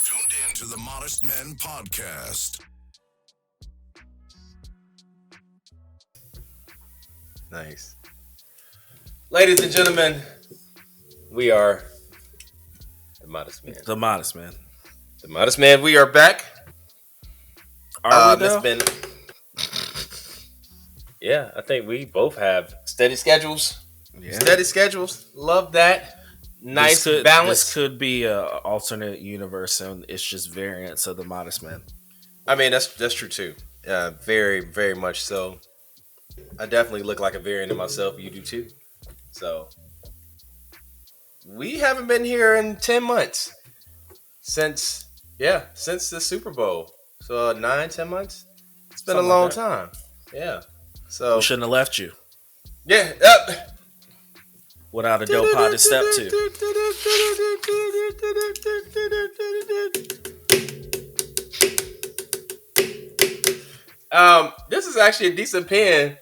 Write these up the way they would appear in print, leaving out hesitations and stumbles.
tuned in to the Modest Men Podcast. Nice. Ladies and gentlemen, we are the Modest Men. The Modest Men. The Modest Men, we are back. Are we though? It's been... Yeah, I think we both have steady schedules. Yeah. Steady schedules. Love that. Nice balance. This could be an alternate universe, and it's just variants of the Modest Men. I mean, that's true too. Very, very much so. I definitely look like a variant of myself. You do too. So we haven't been here in 10 months since the Super Bowl. So 9-10 months. It's been Something a long like time. Yeah. So we shouldn't have left you. Yeah. Without a dope pod to step to. This is actually a decent pen.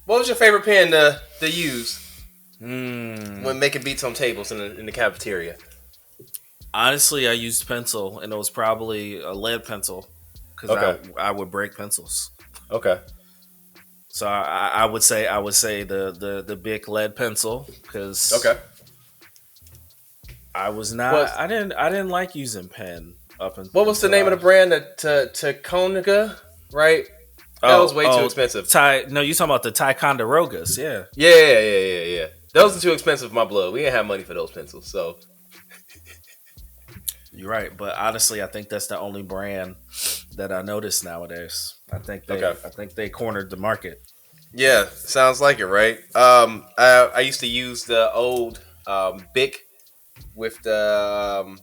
What was your favorite pen to use when making beats on tables in the cafeteria? Honestly, I used pencil, and it was probably a lead pencil because I would break pencils. Okay. So I would say the big lead pencil because I was not I didn't like using pen up until. What was the name of the brand? Taconiga, right? That was way too expensive. No, you talking about the Ticonderogas? Yeah. Yeah. Those are too expensive for my blood. We didn't have money for those pencils, so. You're right, but honestly, I think that's the only brand that I notice nowadays. I think they cornered the market. Yeah, sounds like it, right? I used to use the old Bic with the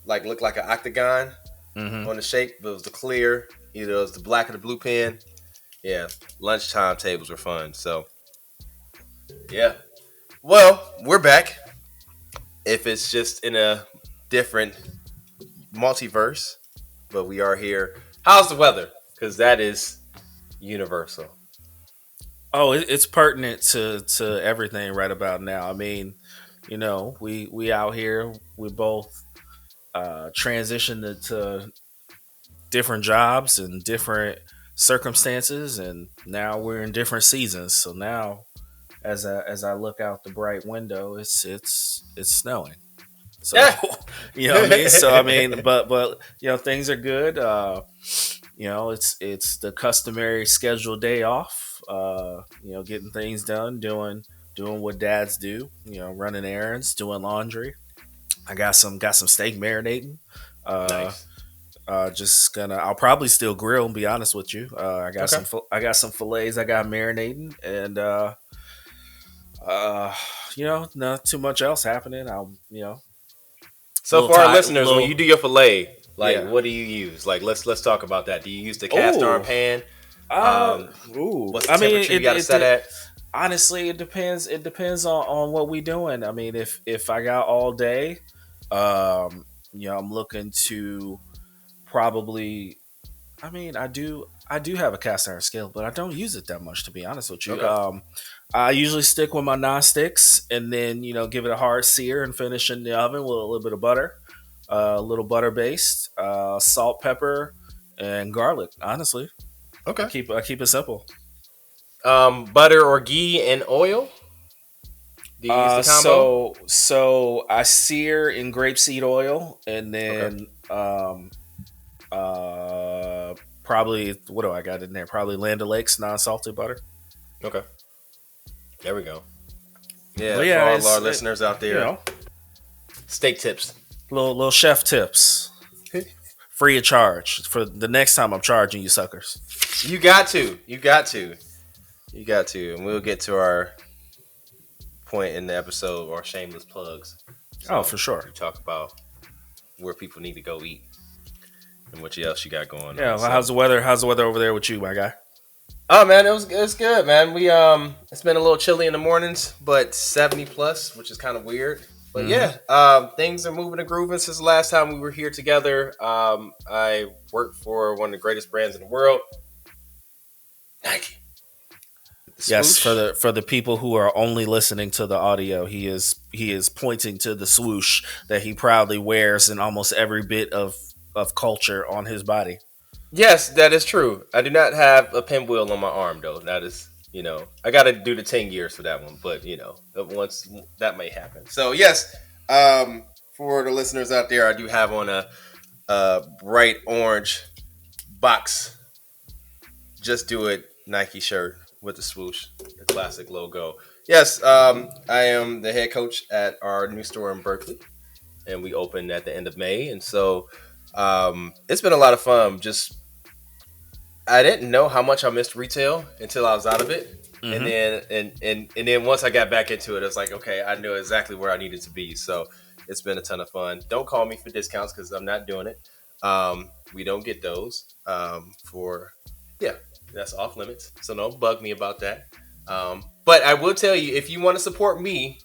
looked like an octagon on the shape, but it was the clear. Either it was the black or the blue pen. Yeah, lunchtime tables were fun. So, yeah. Well, we're back. If it's just in a different multiverse, but we are here. How's the weather? Because that is universal. Oh, it's pertinent to everything right about now. I mean, we out here. We both transitioned to different jobs and different circumstances, and now we're in different seasons. So now, as I look out the bright window, it's snowing. So you know what I mean. So I mean, but things are good. It's the customary scheduled day off. Getting things done, doing what dads do. Running errands, doing laundry. I got some steak marinating. Nice. I'll probably still grill and be honest with you. I got some fillets I got marinating, and not too much else happening. So for our listeners, when you do your fillet, what do you use? Let's talk about that. Do you use the cast iron pan? What's the temperature you got to set at? Honestly, it depends. It depends on what we doing. I mean, if I got all day, I'm looking to probably. I mean, I do have a cast iron skillet, but I don't use it that much, to be honest with you. Okay. I usually stick with my non-sticks and then, give it a hard sear and finish in the oven with a little bit of butter, a little butter based, salt, pepper, and garlic. Honestly, okay. I keep it simple. Butter or ghee and oil. Do you use the combo? So I sear in grapeseed oil and then probably, what do I got in there? Probably Land O'Lakes non-salted butter. Okay. There we go. Yeah, for all our listeners out there. Steak tips. Little chef tips. Free of charge. For the next time I'm charging you suckers. You got to. And we'll get to our point in the episode, our shameless plugs. So for sure. We talk about where people need to go eat and what else you got going on. Yeah, well, how's the weather over there with you, my guy? Oh man, it was good, man. We it's been a little chilly in the mornings, but 70 plus, which is kind of weird. But things are moving and grooving since the last time we were here together. I work for one of the greatest brands in the world, Nike. Yes, Swoosh. for the people who are only listening to the audio, he is pointing to the swoosh that he proudly wears in almost every bit of culture on his body. Yes, that is true. I do not have a pinwheel on my arm though. That is, I got to do the 10 years for that one, but once that may happen. So yes, for the listeners out there, I do have on a bright orange box. Just do it Nike shirt with the swoosh, the classic logo. Yes, I am the head coach at our new store in Berkeley, and we opened at the end of May, and so it's been a lot of fun. Just I didn't know how much I missed retail until I was out of it. And then once I got back into it, it's like, okay, I knew exactly where I needed to be. So it's been a ton of fun. Don't call me for discounts because I'm not doing it. We don't get those that's off limits. So don't bug me about that. But I will tell you, if you want to support me,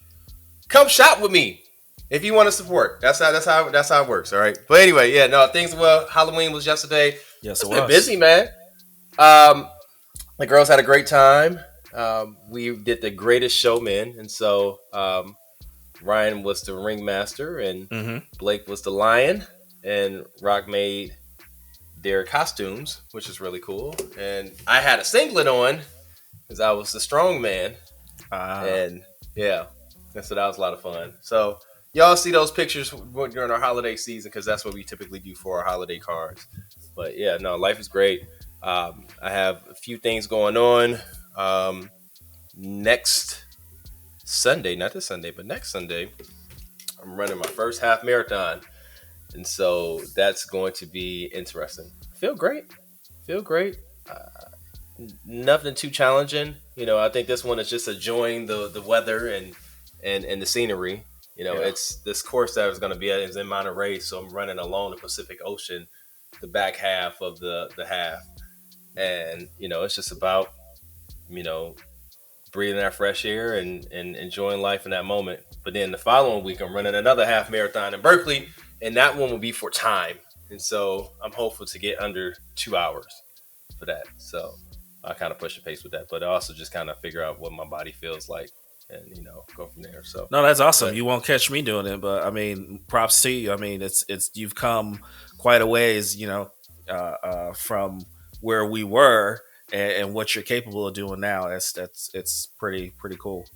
come shop with me. If you want to support, that's how it works. All right. But anyway, things well. Halloween was yesterday. Yes, It's been busy, man. The girls had a great time. We did the Greatest Showman, and so Ryan was the ringmaster, and Blake was the lion, and Rock made their costumes, which is really cool. And I had a singlet on because I was the strong man, and so that was a lot of fun. So y'all see those pictures during our holiday season because that's what we typically do for our holiday cards. But life is great. I have a few things going on. Next Sunday, not this Sunday, but next Sunday, I'm running my first half marathon. And so that's going to be interesting. Feel great. Nothing too challenging. I think this one is just enjoying the weather and the scenery. It's this course that I was going to be at is in Monterey. So I'm running along the Pacific Ocean, the back half of the half. And, it's just about, breathing that fresh air and enjoying life in that moment. But then the following week, I'm running another half marathon in Berkeley, and that one will be for time. And so I'm hopeful to get under 2 hours for that. So I kind of push the pace with that, but I also just kind of figure out what my body feels like and, go from there. So no, that's awesome. You won't catch me doing it, but I mean, props to you. I mean, it's you've come quite a ways, from where we were and what you're capable of doing now. It's pretty cool.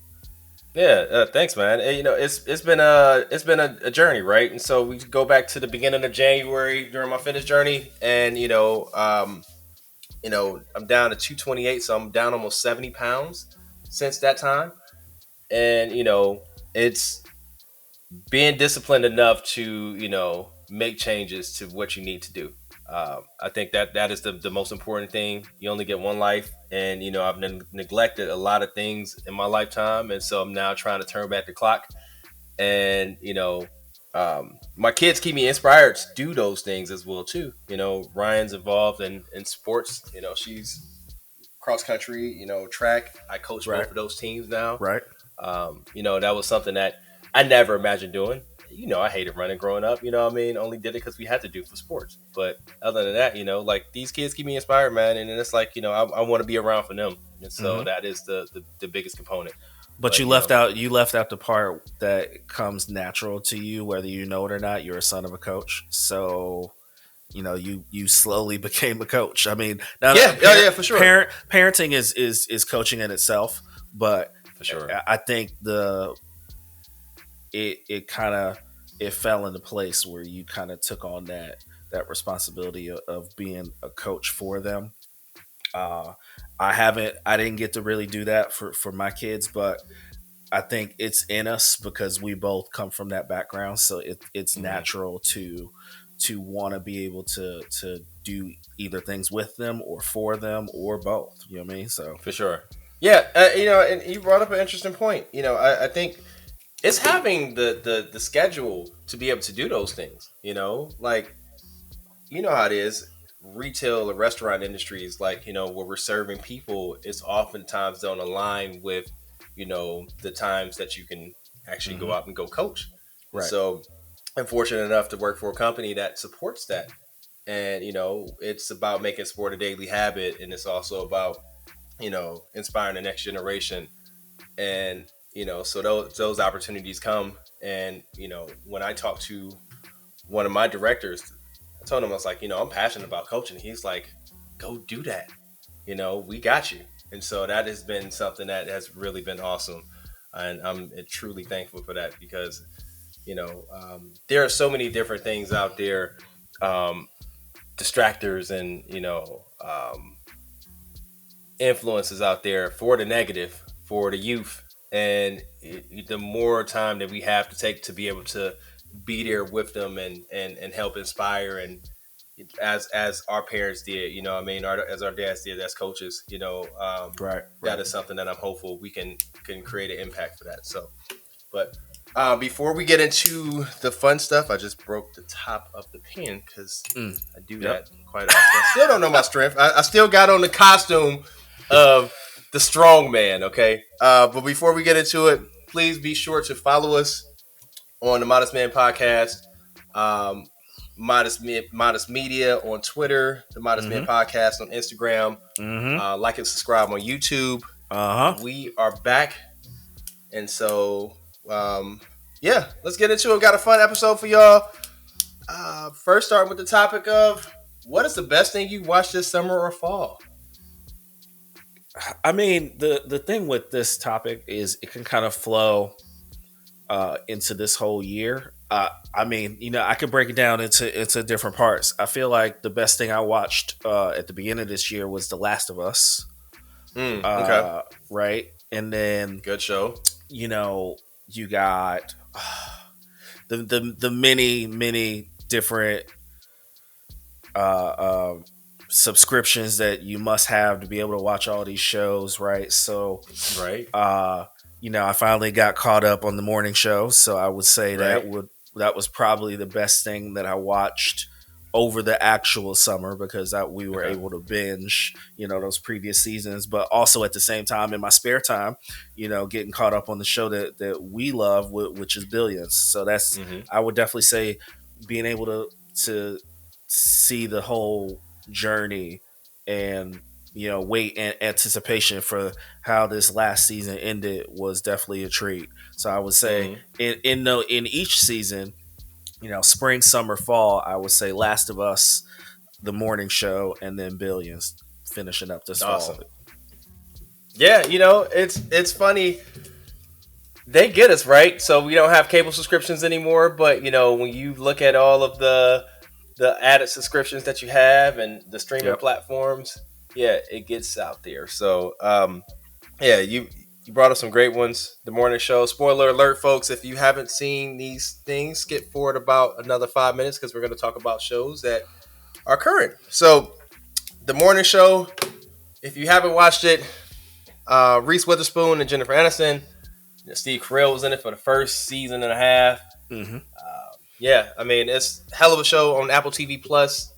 Yeah, thanks, man. And, it's been a journey, right? And so we go back to the beginning of January during my fitness journey, and I'm down to 228, so I'm down almost 70 pounds since that time, and it's being disciplined enough to make changes to what you need to do. I think that is the most important thing. You only get one life, and I've neglected a lot of things in my lifetime, and so I'm now trying to turn back the clock. And my kids keep me inspired to do those things as well too. Ryan's involved in sports. She's cross country, track. I coach both of those teams now. Right. That was something that I never imagined doing. I hated running growing up, only did it because we had to do for sports. But other than that, like these kids keep me inspired, man. And then it's like, I want to be around for them. And so that is the biggest component. But you left out the part that comes natural to you, whether you know it or not. You're a son of a coach. So, you slowly became a coach. I mean, now for sure. Parenting is coaching in itself, but for sure, I think it fell into place where you kind of took on that responsibility of being a coach for them. I didn't get to really do that for my kids, but I think it's in us because we both come from that background. So it's natural to want to be able to do either things with them or for them or both. You know what I mean? So for sure. Yeah. And you brought up an interesting point. I think it's having the schedule to be able to do those things, like, how it is. Retail or restaurant industry is like, where we're serving people, it's oftentimes don't align with, the times that you can actually go out and go coach. Right. So I'm fortunate enough to work for a company that supports that. And, it's about making sport a daily habit. And it's also about inspiring the next generation. And, so those opportunities come. And, when I talked to one of my directors, I told him, I was like, I'm passionate about coaching. He's like, go do that. We got you. And so that has been something that has really been awesome. And I'm truly thankful for that because, there are so many different things out there, distractors and, influences out there for the negative, for the youth. And the more time that we have to take to be able to be there with them and help inspire, and as our parents did, as our dads did as coaches, Right. that is something that I'm hopeful we can create an impact for that. So, but before we get into the fun stuff, I just broke the top of the pen because I do that quite often. I still don't know my strength. I still got on the costume of the strong man. Okay. But before we get into it, please be sure to follow us on the Modest Man Podcast, Modest Media on Twitter, the Modest Man Podcast on Instagram. Like and subscribe on YouTube. We are back. And so, let's get into it. We've got a fun episode for y'all. First, starting with the topic of what is the best thing you watched this summer or fall? I mean, the thing with this topic is it can kind of flow into this whole year. I mean, I could break it down into different parts. I feel like the best thing I watched at the beginning of this year was The Last of Us. Okay. Right. And then good show. You got the many different subscriptions that you must have to be able to watch all these shows, right? So, right. I finally got caught up on the morning show, so I would say that was probably the best thing that I watched over the actual summer because we were able to binge, those previous seasons, but also at the same time in my spare time, getting caught up on the show that we love, which is Billions. So that's, I would definitely say being able to see the whole journey and, wait and anticipation for how this last season ended was definitely a treat. So I would say in each season, spring, summer, fall, I would say Last of Us, the morning show, and then Billions finishing up this fall. Yeah, it's funny. They get us, right? So we don't have cable subscriptions anymore, but when you look at all of the added subscriptions that you have and the streaming platforms, it gets out there. So you brought up some great ones. The morning show. Spoiler alert, folks, if you haven't seen these things, skip forward about another 5 minutes because we're going to talk about shows that are current. So the morning show, if you haven't watched it, Reese Witherspoon and Jennifer Aniston, Steve Carell was in it for the first season and a half. I mean, it's a hell of a show on Apple TV Plus.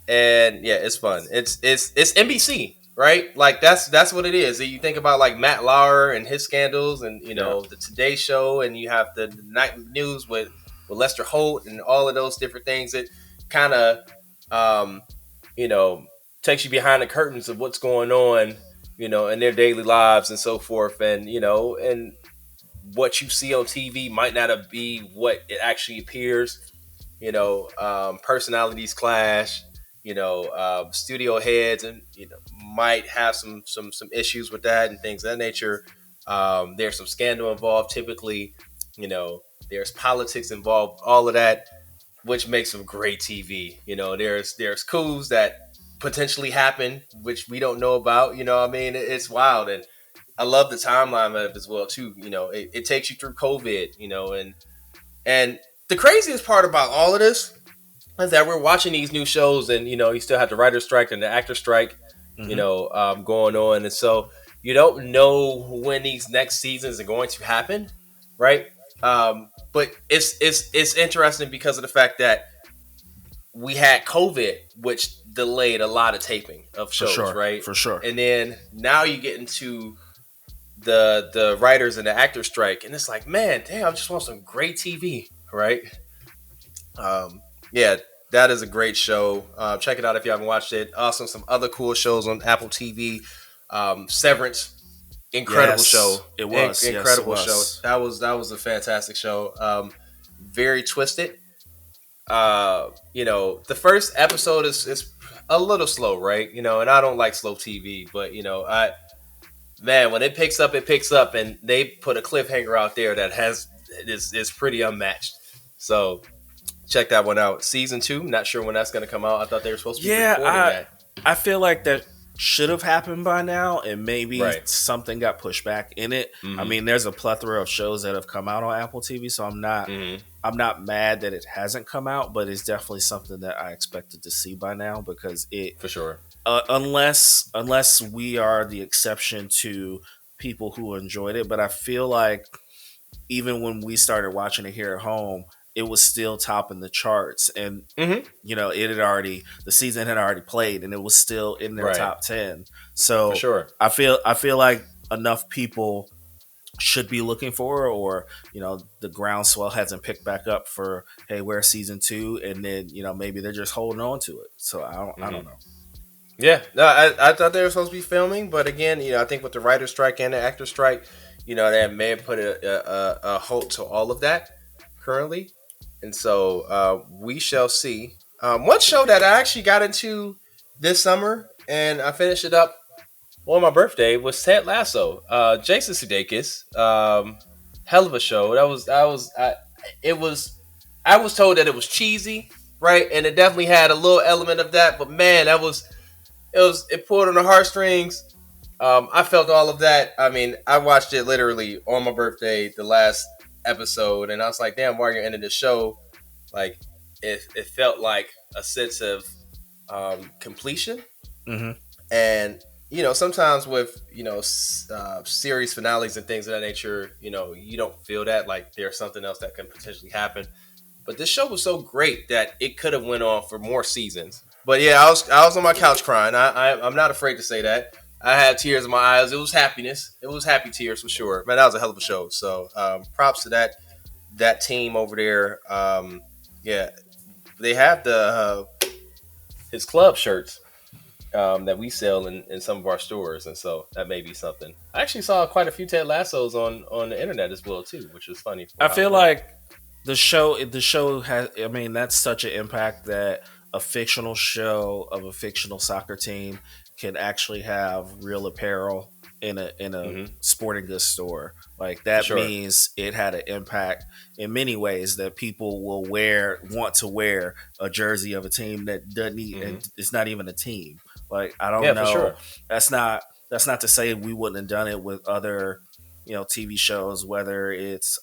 And it's fun. It's NBC. Right, like that's what it is. You think about like Matt Lauer and his scandals, and the Today Show, and you have the night news with Lester Holt and all of those different things. It kind of takes you behind the curtains of what's going on, in their daily lives and so forth, and and what you see on TV might not be what it actually appears. Personalities clash. Studio heads and might have some issues with that and things of that nature. There's some scandal involved typically. There's politics involved, all of that, which makes some great TV. There's coups that potentially happen, which we don't know about. It's wild, and I love the timeline of it as well too. It takes you through COVID. And the craziest part about all of this is that we're watching these new shows, and you still have the writer's strike and the actor strike, going on, and so you don't know when these next seasons are going to happen, right? But it's interesting because of the fact that we had COVID, which delayed a lot of taping of shows, right? For sure. And then now you get into the writers and the actor strike, and it's like, man, damn, I just want some great TV, right? That is a great show. Check it out if you haven't watched it. Also, some other cool shows on Apple TV. Severance, incredible Yes, show. it was. Yes, it Incredible show. was. That was a fantastic show. Very twisted. The first episode is a little slow, right? And I don't like slow TV, but when it picks up, and they put a cliffhanger out there that is pretty unmatched. So check that one out. Season 2, not sure when that's going to come out. I thought they were supposed to be recording that. I feel like that should have happened by now, and maybe something got pushed back in it. I mean, there's a plethora of shows that have come out on Apple TV, so I'm not mad that it hasn't come out, but it's definitely something that I expected to see by now, because it, for sure. Unless we are the exception to people who enjoyed it, but I feel like even when we started watching it here at home, it was still topping the charts, and the season had already played, and it was still in their top 10. So for sure. I feel like enough people should be looking for, or the groundswell hasn't picked back up for, hey, where's season 2, and then maybe they're just holding on to it. So I don't know. Yeah, no, I thought they were supposed to be filming, but again, I think with the writer's strike and the actor strike, they may have put a halt to all of that currently, and so we shall see. One show that I actually got into this summer, and I finished it up on my birthday, was Ted Lasso. Jason Sudeikis, hell of a show. I was told that it was cheesy, right, and it definitely had a little element of that, but man, it pulled on the heartstrings. I felt all of that. I mean, I watched it literally on my birthday, the last episode, and I was like, damn, while you're ending the show, like, it felt like a sense of completion. And sometimes with series finales and things of that nature, you don't feel that, like there's something else that can potentially happen. But this show was so great that it could have went on for more seasons. But yeah, I was on my couch crying. I'm not afraid to say that. I had tears in my eyes. It was happiness. It was happy tears for sure. Man, that was a hell of a show. So props to that team over there. Yeah, they have his club shirts that we sell in some of our stores, and so that may be something. I actually saw quite a few Ted Lassos on the internet as well too, which is funny. I feel like the show has. I mean, that's such an impact that a fictional show of a fictional soccer team can actually have real apparel in a sporting goods store. Like that means it had an impact in many ways, that people will want to wear a jersey of a team that doesn't it's not even a team. Like, I don't know. For sure. That's not to say we wouldn't have done it with other, TV shows, whether it's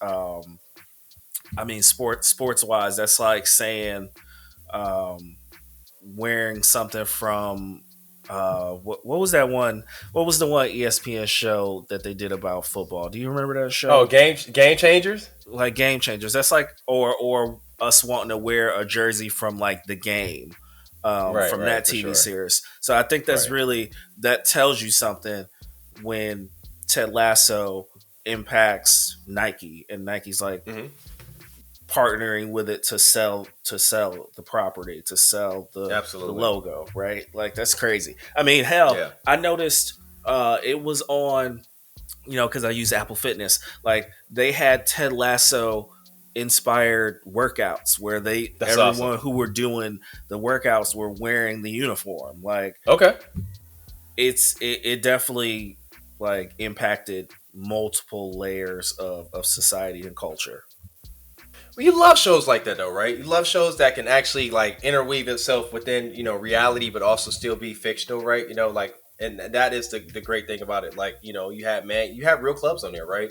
sports wise, that's like saying wearing something from what was that one? What was the one ESPN show that they did about football? Do you remember that show? Oh, Game Changers? Like Game Changers. That's like or us wanting to wear a jersey from like The Game. From that TV series. So I think that's really, that tells you something when Ted Lasso impacts Nike, and Nike's like partnering with it to sell the property, to sell the logo, right? Like, that's crazy. I mean, hell, I noticed it was on, because I use Apple Fitness, like they had Ted Lasso inspired workouts where everyone who were doing the workouts were wearing the uniform. Like, it definitely like impacted multiple layers of society and culture. Well, you love shows like that though, right? You love shows that can actually like interweave itself within, reality, but also still be fictional, right? And that is the great thing about it. Like, you have real clubs on there, right?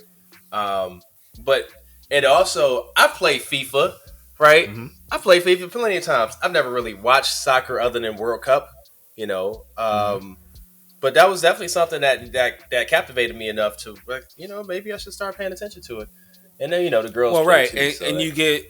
But and also, I play FIFA, right? I play FIFA plenty of times. I've never really watched soccer other than World Cup, but that was definitely something that captivated me enough to, maybe I should start paying attention to it. And then the girls. Well, right, you get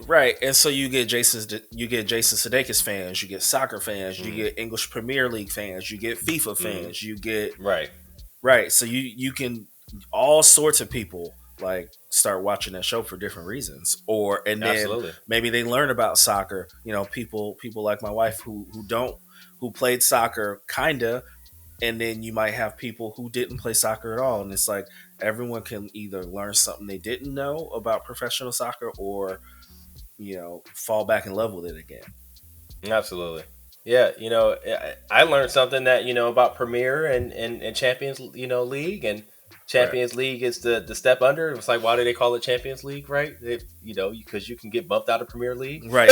Jason Sudeikis fans, you get soccer fans, you get English Premier League fans, you get FIFA fans, you get right. So you can, all sorts of people like start watching that show for different reasons, and then maybe they learn about soccer. People like my wife who played soccer kinda, and then you might have people who didn't play soccer at all, and it's like everyone can either learn something they didn't know about professional soccer, or fall back in love with it again. Absolutely. Yeah, I learned something that about Premier and Champions, League, and Right. Champions League is the step under. It's like, why do they call it Champions League, right? Because you can get bumped out of Premier League, Right,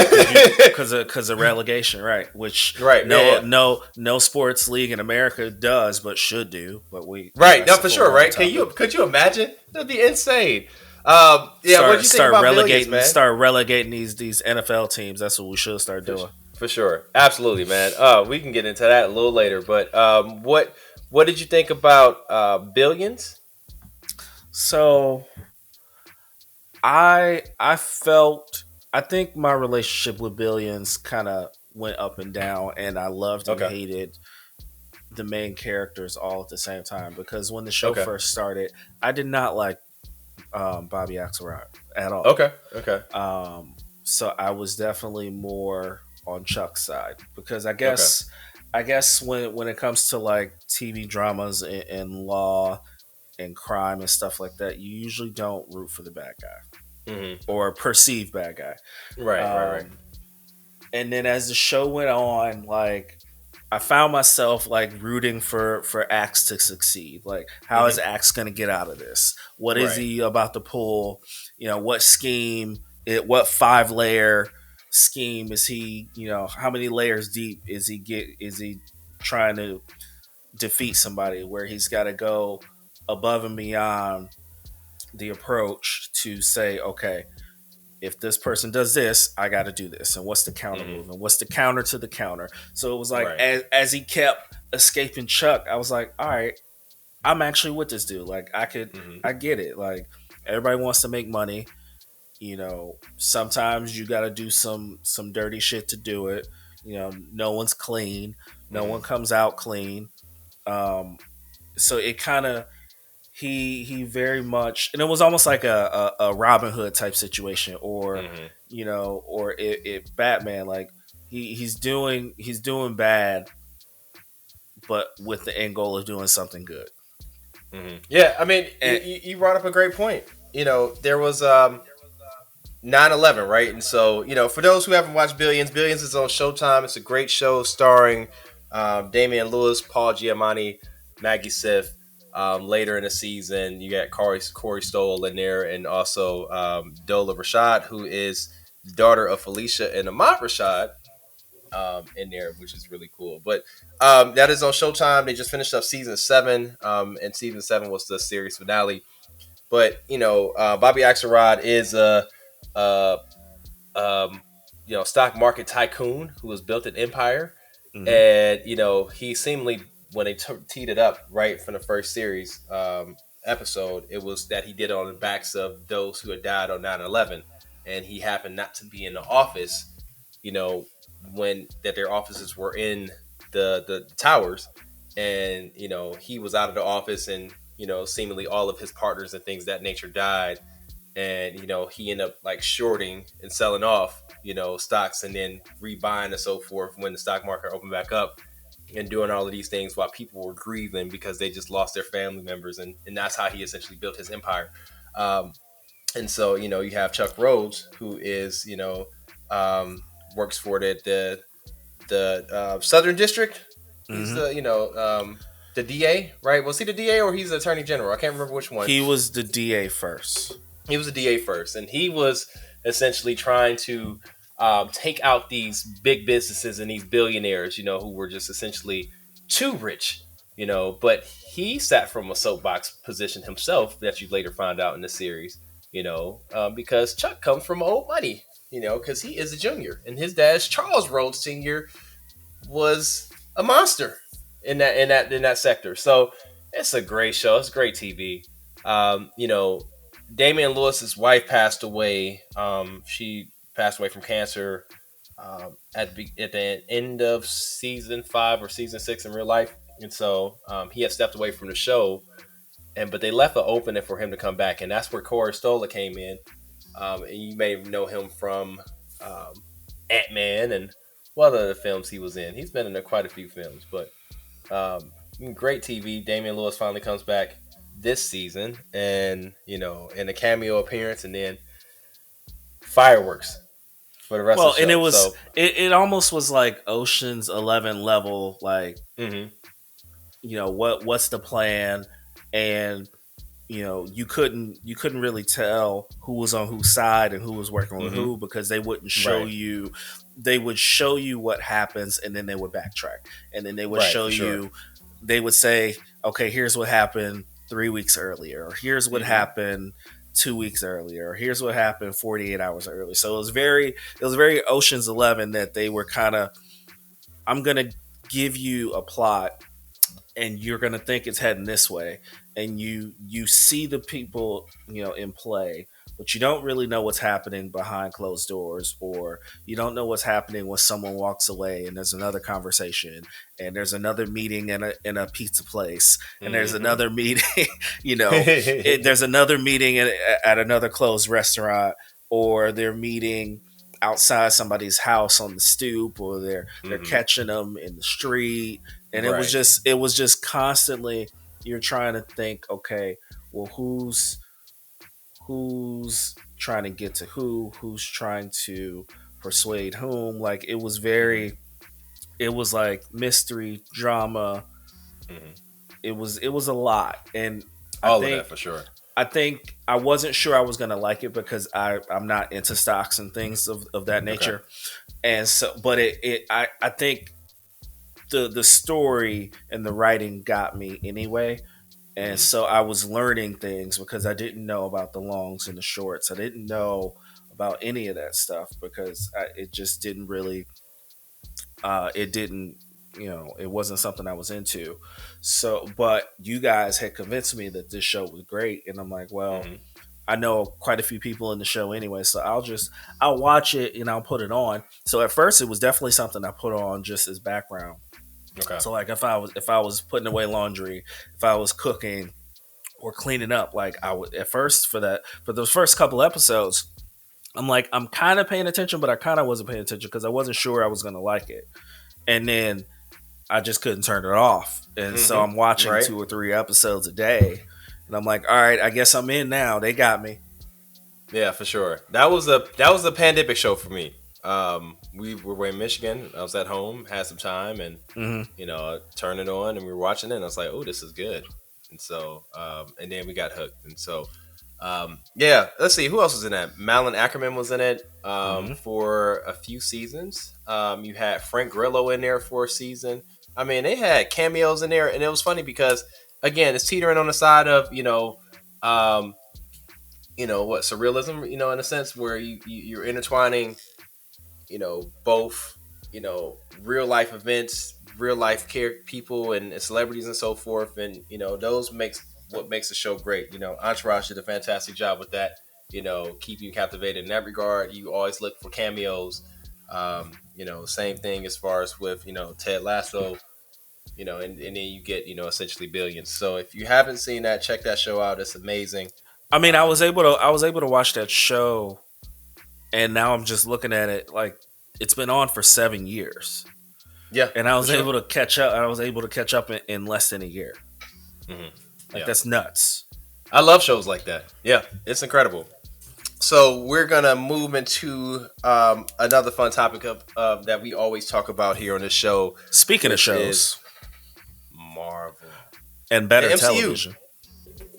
because of relegation, right? Which right? Yeah. no sports league in America does, but should do. But Right, no, that's a for whole sure, nother right? topic. Could you imagine? That'd be insane. Yeah, what did you think Start about relegating, Billions, man? start relegating these NFL teams. That's what we should start doing. For sure, absolutely, man. We can get into that a little later, but what did you think about Billions? So I think my relationship with Billions kind of went up and down, and I loved and Okay, hated the main characters all at the same time, because when the show okay, first started, I did not like Bobby Axelrod at all. okay, So I was definitely more on Chuck's side, because I okay. guess when it comes to like TV dramas and law and crime and stuff like that, you usually don't root for the bad guy Hmm. or perceived bad guy. Right. And then as the show went on, like I found myself like rooting for Axe to succeed. Like, how is Hmm. Axe going to get out of this? What is Right. he about to pull? What scheme? What 5-layer scheme is he? How many layers deep is he get? Is he trying to defeat somebody where he's got to go above and beyond the approach to say, okay, if this person does this, I got to do this. And what's the counter Hmm. move? And what's the counter to the counter? So it was like, Right. as he kept escaping Chuck, I was like, all right, I'm actually with this dude. Like, Hmm. I get it. Like, everybody wants to make money. Sometimes you got to do some dirty shit to do it. No one's clean. No Hmm. one comes out clean. Um, so it kind of he very much, and it was almost like a Robin Hood type situation, or Hmm. or it Batman, like he's doing bad, but with the end goal of doing something good. Hmm. Yeah, I mean, And you brought up a great point. There was 9/11, right? And so, for those who haven't watched Billions is on Showtime. It's a great show starring Damian Lewis, Paul Giamatti, Maggie Siff. Later in the season, you got Corey Stoll in there, and also Dola Rashad, who is the daughter of Felicia and Ahmad Rashad, in there, which is really cool. But that is on Showtime. They just finished up season 7, and season 7 was the series finale. But Bobby Axelrod is a um, stock market tycoon who has built an empire, mhm. and he seemingly, when they teed it up right from the first series episode, it was that he did it on the backs of those who had died on 9/11, and he happened not to be in the office, when that their offices were in the towers, and he was out of the office, and seemingly all of his partners and things of that nature died, and he ended up like shorting and selling off stocks, and then rebuying and so forth when the stock market opened back up, and doing all of these things while people were grieving because they just lost their family members, and that's how he essentially built his empire. Um, and so you have Chuck Rhodes, who is works for the Southern District. He's Mhm. the DA, right? Was he the DA or he's the Attorney General? I can't remember which one. He was the DA first. He was a DA first, and he was essentially trying to take out these big businesses and these billionaires, who were just essentially too rich, But he sat from a soapbox position himself, that you later find out in the series, because Chuck comes from old money, because he is a junior, and his dad, Charles Rhodes Sr., was a monster in that sector. So it's a great show. It's great TV. Um, you know, Damian Lewis's wife passed away. She passed away from cancer at the end of season 5 or season 6 in real life, and so he had stepped away from the show. But they left an opening for him to come back, and that's where Corey Stoller came in. And you may know him from Ant-Man and what other films he was in. He's been in quite a few films, but great TV. Damian Lewis finally comes back this season, and in a cameo appearance, and then fireworks for the rest of Well, the and show. So, it almost was like Ocean's 11 level, like, mhm. what's the plan, and you couldn't really tell who was on whose side and who was working with who, because they wouldn't show Right. you. They would show you what happens, and then they would backtrack, and then they would Right, show for sure. you. They would say, okay, here's what happened 3 weeks earlier, or here's what happened 2 weeks earlier, or here's what happened 48 hours earlier. So it was very Ocean's 11, that they were kind of, I'm gonna give you a plot, and you're going to think it's heading this way, and you see the people in play, but you don't really know what's happening behind closed doors, or you don't know what's happening when someone walks away and there's another conversation, and there's another meeting in a pizza place, and there's another meeting there's another meeting at another closed restaurant, or they're meeting outside somebody's house on the stoop, or they're catching them in the street. And it was just constantly, you're trying to think, okay, well, who's trying to get to who's trying to persuade whom. Like, it was like mystery drama. It was a lot, and All of that for sure. I think I wasn't sure I was gonna like it, because I'm not into stocks and things of that nature. And so, but I think the story and the writing got me anyway. And so I was learning things, because I didn't know about the longs and the shorts. I didn't know about any of that stuff, because it just didn't really, it didn't, it wasn't something I was into. So, but you guys had convinced me that this show was great. And I'm like, well, I know quite a few people in the show anyway, so I'll watch it and I'll put it on. So at first it was definitely something I put on just as background. Okay. So, like, if I was putting away laundry, if I was cooking or cleaning up, like, I would, at first, for those first couple episodes, I'm like, I'm kind of paying attention, but I kind of wasn't paying attention, because I wasn't sure I was going to like it. And then I just couldn't turn it off. And so I'm watching 2 or 3 episodes a day, and I'm like, all right, I guess I'm in now. They got me. Yeah, for sure. That was a pandemic show for me. We were in Michigan. I was at home, had some time, and turned it on, and we were watching it. And I was like, "Oh, this is good." And so, and then we got hooked. And so, let's see who else was in that. Malin Ackerman was in it for a few seasons. You had Frank Grillo in there for a season. I mean, they had cameos in there, and it was funny because, again, it's teetering on the side of what, surrealism, in a sense, where you're intertwining, both, real life events, real life people and celebrities and so forth. And, those what makes the show great. Entourage did a fantastic job with that, keeping you captivated in that regard. You always look for cameos. Same thing as far as with, Ted Lasso, and then you get, essentially Billions. So if you haven't seen that, check that show out. It's amazing. I mean, I was able to watch that show, and now I'm just looking at it like it's been on for 7 years. Yeah, and I was able to catch up. I was able to catch up in less than a year. That's nuts. I love shows like that. Yeah, it's incredible. So we're gonna move into another fun topic of that we always talk about here on the show. Speaking of shows, Marvel and better television.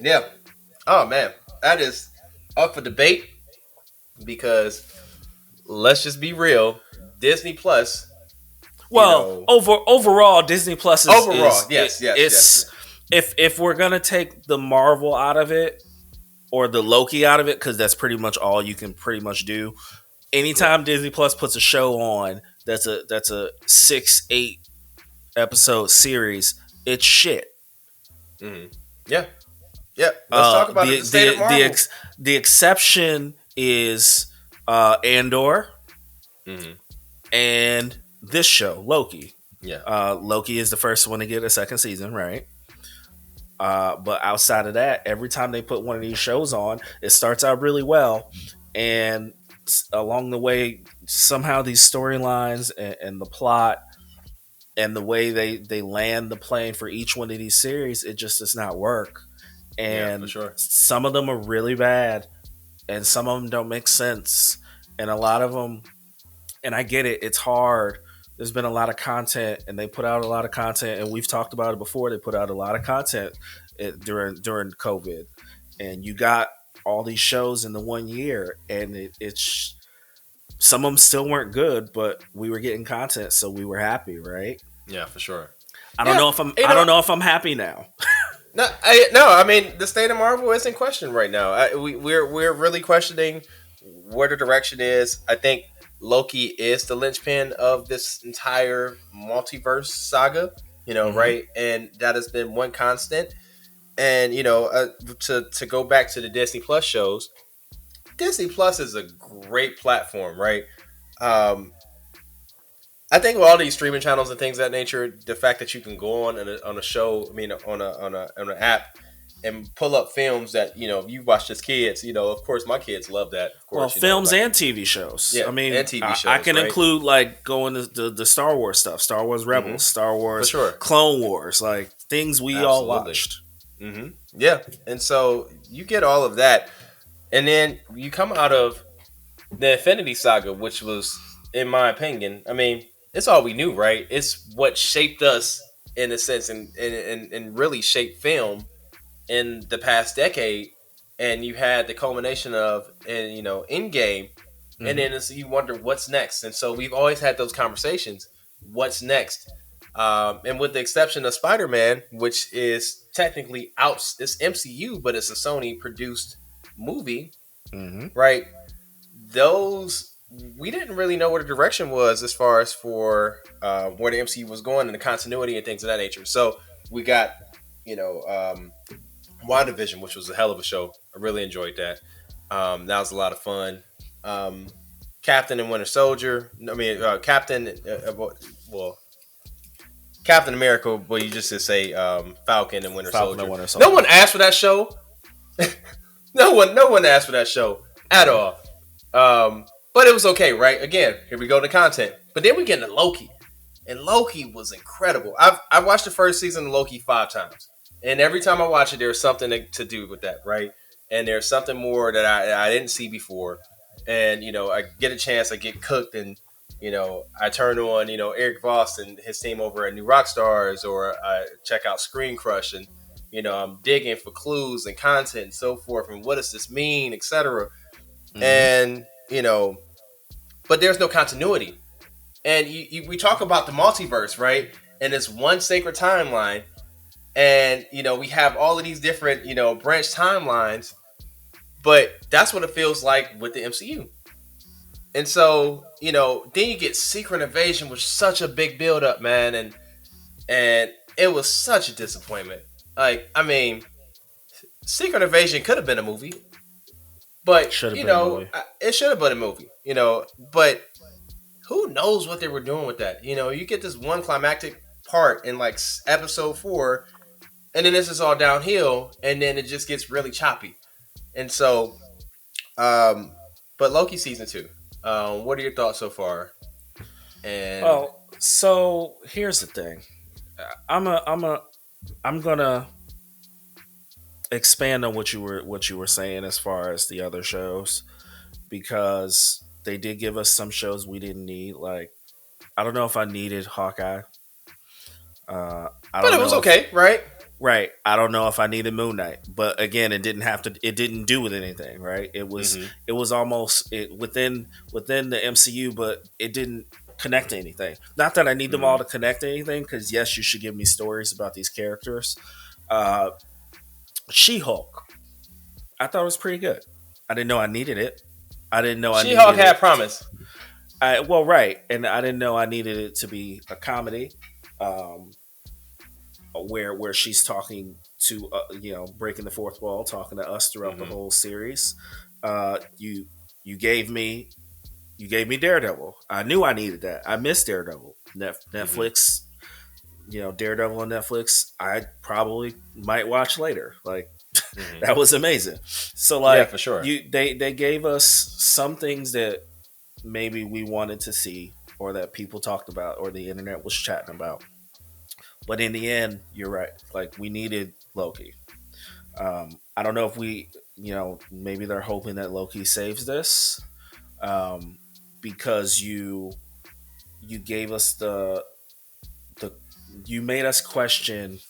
Yeah. Oh man, that is up for debate, because let's just be real, Disney Plus. Well, overall, Disney Plus is yes. If we're gonna take the Marvel out of it, or the Loki out of it, because that's pretty much all you can pretty much do. Anytime Disney Plus puts a show on that's a 6-8 episode series, it's shit. Yeah. Let's talk about the state of Marvel. The exception is Andor and this show, Loki. Yeah. Loki is the first one to get a second season, right? But outside of that, every time they put one of these shows on, it starts out really well, and along the way, somehow these storylines and the plot and the way they land the plane for each one of these series, it just does not work. Yeah, for And sure. some of them are really bad, and some of them don't make sense, and a lot of them. And I get it; it's hard. There's been a lot of content, and they put out a lot of content, and we've talked about it before. They put out a lot of content during COVID, and you got all these shows in the 1 year, and it's some of them still weren't good, but we were getting content, so we were happy, right? Yeah, for sure. I don't know if I'm. I don't know if I'm happy now. No, I mean, the state of Marvel is in question right now. We're really questioning where the direction is. I think Loki is the linchpin of this entire multiverse saga. Right? And that has been one constant. And to go back to the Disney Plus shows, Disney Plus is a great platform, right? I think with all these streaming channels and things of that nature, the fact that you can go on a show, I mean, on an app, and pull up films that you watched as kids. Of course, my kids love that. Of course, films and TV shows. Yeah, I mean, and TV shows. I can include like going to the Star Wars stuff, Star Wars Rebels, Star Wars, Clone Wars, like things we all watched. Yeah, and so you get all of that, and then you come out of the Infinity Saga, which was, in my opinion, I mean, it's all we knew, right? It's what shaped us in a sense, and really shaped film in the past decade. And you had the culmination of, Endgame, and then you wonder what's next. And so we've always had those conversations. What's next? And with the exception of Spider-Man, which is technically out, it's MCU, but it's a Sony produced movie, right? Those, we didn't really know where the direction was as far as for where the MCU was going and the continuity and things of that nature. So we got, WandaVision, which was a hell of a show. I really enjoyed that. That was a lot of fun. Captain and Winter Soldier. I mean, Captain America. Well, you just say Falcon and Winter Soldier. No one asked for that show. No one asked for that show at all. But it was okay, right? Again, here we go to content. But then we get into Loki. And Loki was incredible. I've watched the first season of Loki 5 times. And every time I watch it, there's something to do with that, right? And there's something more that I didn't see before. And, I get a chance, I get cooked, and, I turn on, Eric Voss and his team over at New Rockstars, or I check out Screen Crush, and, I'm digging for clues and content and so forth, and what does this mean, etc. And, but there's no continuity. And we talk about the multiverse, right? And it's one sacred timeline. And, we have all of these different, branch timelines. But that's what it feels like with the MCU. And so, then you get Secret Invasion, which is such a big build-up, man. And it was such a disappointment. Like, I mean, Secret Invasion could have been a movie. But, it should have been a movie, But who knows what they were doing with that? You get this one climactic part in, like, episode 4, and then this is all downhill, and then it just gets really choppy. And so, but Loki season 2, what are your thoughts so far? And well, so here's the thing. I'm gonna expand on what you were saying as far as the other shows, because they did give us some shows we didn't need. Like, I don't know if I needed Hawkeye. But it was okay, right? Right. I don't know if I needed Moon Knight, but again, it didn't do with anything, right? It was almost within the MCU, but it didn't connect to anything. Not that I need them all to connect to anything, because yes, you should give me stories about these characters. She-Hulk, I thought it was pretty good. I didn't know I needed it. I didn't know She-Hulk had promise. Right, and I didn't know I needed it to be a comedy. Where she's talking to breaking the fourth wall, talking to us throughout the whole series. You gave me Daredevil. I knew I needed that. I missed Daredevil. Netflix, Daredevil on Netflix. I probably might watch later. Like that was amazing. So like, yeah, for sure. They gave us some things that maybe we wanted to see. or that people talked about or the internet was chatting about. But in the end, you're right. Like, we needed Loki. I don't know if maybe they're hoping that Loki saves this, um, because you gave us the you made us question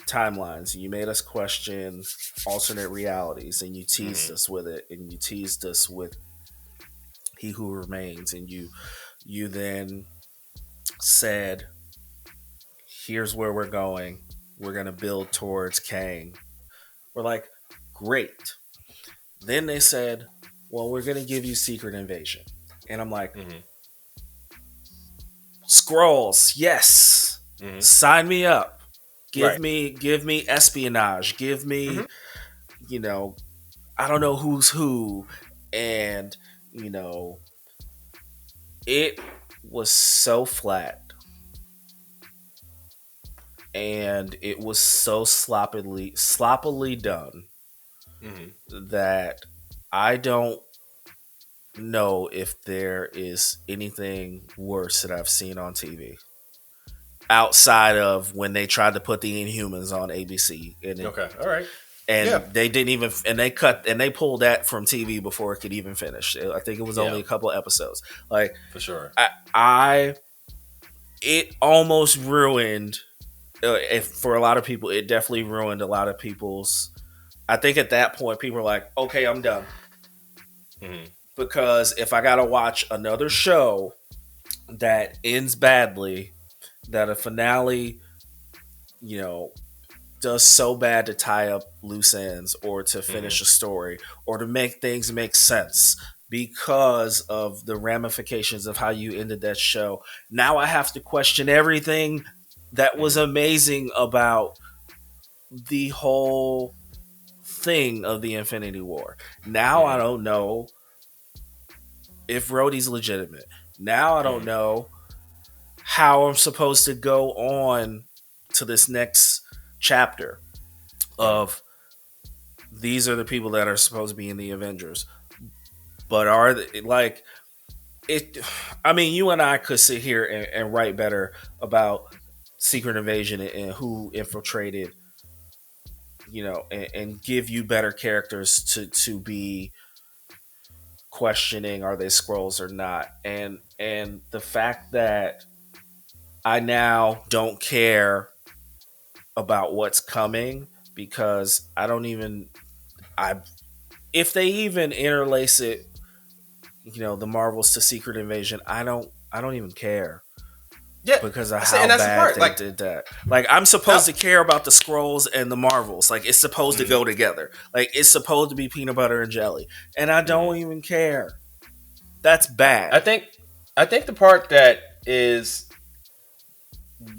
timelines. You made us question alternate realities, and you teased us with it, and you teased us with He Who Remains, and you then said, "Here's where we're going. We're gonna build towards Kang." We're like, great. Then they said, "Well, we're gonna give you Secret Invasion," and I'm like, Skrulls, yes, sign me up. Give me espionage. Give me, I don't know who's who, and it was so flat, and it was so sloppily done that I don't know if there is anything worse that I've seen on TV outside of when they tried to put the Inhumans on ABC. All right. And they didn't even, and they pulled that from TV before it could even finish. I think it was only a couple episodes. Like, for sure. It almost ruined, for a lot of people, it definitely ruined a lot of people's. I think at that point, people were like, okay, I'm done. Because if I got to watch another show that ends badly, that a finale, does so bad to tie up loose ends or to finish a story or to make things make sense because of the ramifications of how you ended that show. Now I have to question everything that was amazing about the whole thing of the Infinity War. Now I don't know if Rhodey's legitimate. Now I don't know how I'm supposed to go on to this next chapter of these are the people that are supposed to be in the Avengers. But are they, like, it? I mean, you and I could sit here and write better about Secret Invasion and who infiltrated, and give you better characters to be questioning, are they Skrulls or not? And the fact that I now don't care about what's coming because if they even interlace it, the Marvels to Secret Invasion, I don't even care. Yeah, because of how bad they did that. Like, I'm supposed to care about the Skrulls and the Marvels. Like, it's supposed to go together. Like, it's supposed to be peanut butter and jelly, and I don't even care. That's bad. I think the part that is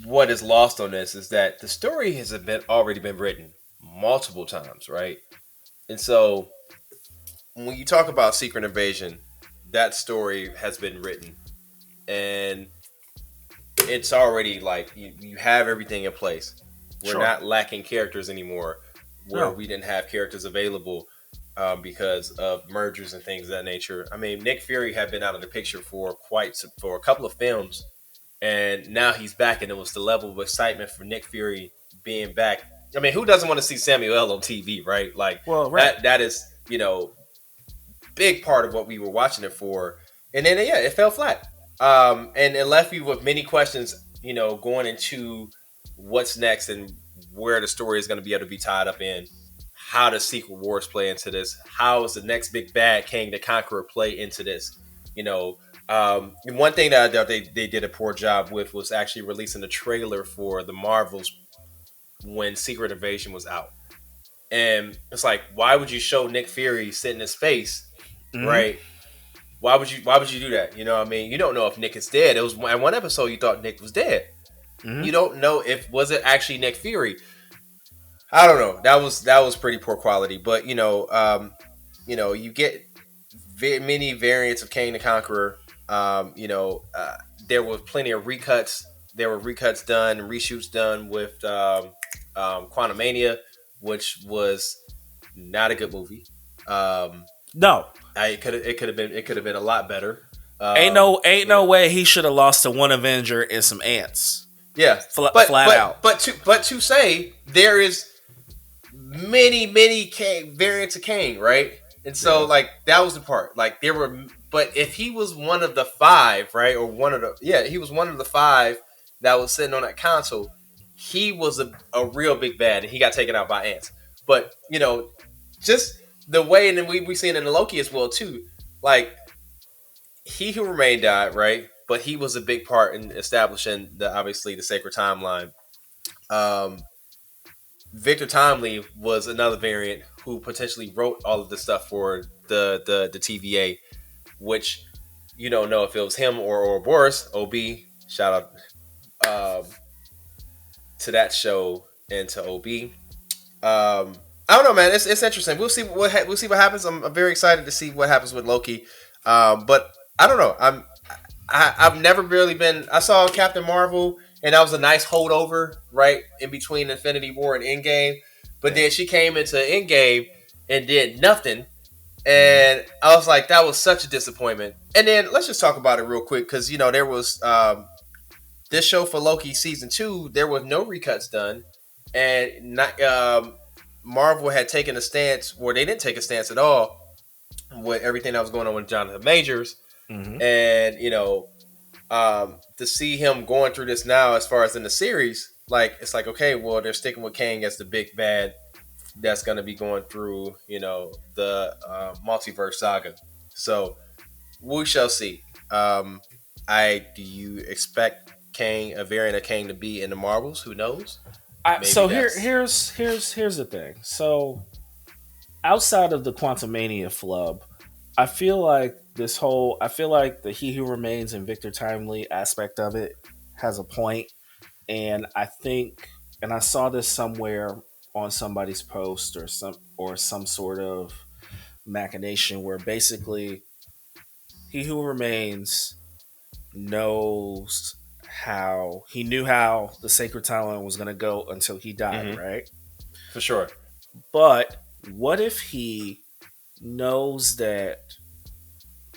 what is lost on this is that the story has already been written multiple times, right? And so when you talk about Secret Invasion, that story has been written, and it's already like you have everything in place. We're not lacking characters anymore where we didn't have characters available because of mergers and things of that nature. I mean, Nick Fury had been out of the picture for a couple of films, and now he's back, and it was the level of excitement for Nick Fury being back. I mean, who doesn't want to see Samuel L. on TV, right? Like, that is, big part of what we were watching it for. And then, it fell flat. And it left you with many questions, going into what's next and where the story is going to be able to be tied up in. How does Secret Wars play into this? How is the next big bad Kang the Conqueror play into this? And one thing that they did a poor job with was actually releasing the trailer for the Marvels when Secret Invasion was out. And it's like, why would you show Nick Fury sitting in space, right? Why would you do that? You know what I mean? You don't know if Nick is dead. It was in one episode you thought Nick was dead. You don't know was it actually Nick Fury. I don't know. That was pretty poor quality. But you get many variants of Kang the Conqueror. There was plenty of recuts. There were recuts done, reshoots done with Quantumania, which was not a good movie. No, it could have been a lot better. Ain't no way he should have lost to one Avenger and some ants. Yeah, Flat out. But to say there is many variants of Kang, right? And so like that was the part. Like there were, but if he was one of the 5, right, or he was one of the 5 that was sitting on that console. He was a real big bad, and he got taken out by ants. But just the way, and then we seen it in Loki as well too. Like He Who Remained died, right? But he was a big part in establishing obviously the sacred timeline. Victor Timely was another variant who potentially wrote all of the stuff for the TVA, which you don't know if it was him or Boris OB. Shout out to that show and to OB. I don't know, man. It's interesting. We'll see what happens. I'm very excited to see what happens with Loki. But I don't know. I've never really been. I saw Captain Marvel, and that was a nice holdover, right, in between Infinity War and Endgame. But then she came into Endgame and did nothing, and I was like, that was such a disappointment. And then let's just talk about it real quick, because there was this show for Loki season 2. There was no recuts done, and Marvel had taken a stance where they didn't take a stance at all with everything that was going on with Jonathan Majors. And to see him going through this now, as far as in the series, like it's like, okay, well, they're sticking with Kang as the big bad that's going to be going through the multiverse saga. So we shall see. Do you expect a variant of Kang to be in the Marvels? Who knows? So here's the thing. So outside of the Quantumania flub, I feel like the He Who Remains and Victor Timely aspect of it has a point. And I think, and I saw this somewhere on somebody's post or some sort of machination where basically He Who Remains knew how the sacred timeline was going to go until he died, right? For sure. But what if he knows that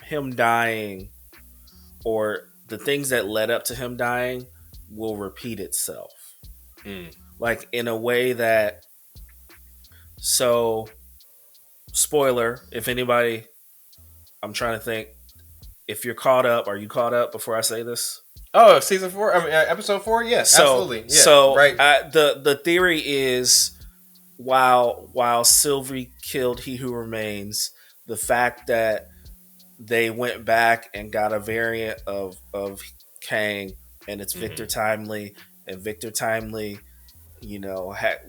him dying or the things that led up to him dying will repeat itself? Like in a way that, so spoiler, if anybody, I'm trying to think, if you're caught up, are you caught up before I say this? Oh, season 4, episode 4, yes, absolutely. Yeah, so right. The theory is, while Sylvie killed He Who Remains, the fact that they went back and got a variant of Kang, and it's Victor Timely, and Victor Timely,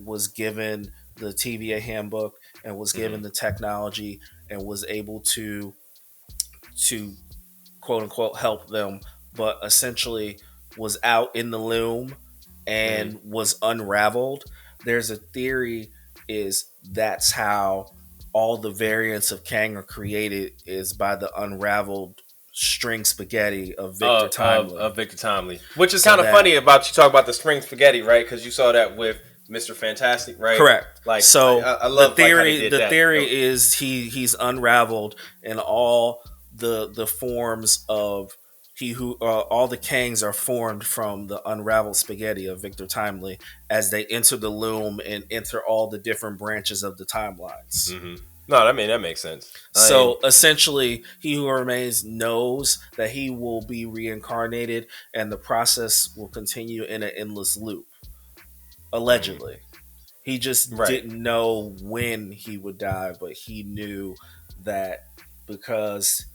was given the TVA handbook and was given the technology and was able to quote unquote help them, but essentially was out in the loom and was unraveled. There's a theory is that's how all the variants of Kang are created, is by the unraveled string spaghetti of Victor Timely. Of Victor Timely. Which is kind of funny about you talk about the string spaghetti, right? Because you saw that with Mr. Fantastic, right? Correct. Like, so I love the theory. Like the theory is he's unraveled, and all the forms of all the Kangs are formed from the unraveled spaghetti of Victor Timely as they enter the loom and enter all the different branches of the timelines. No, that makes sense. So essentially, He Who Remains knows that he will be reincarnated, and the process will continue in an endless loop. Allegedly, he just didn't know when he would die, but he knew that because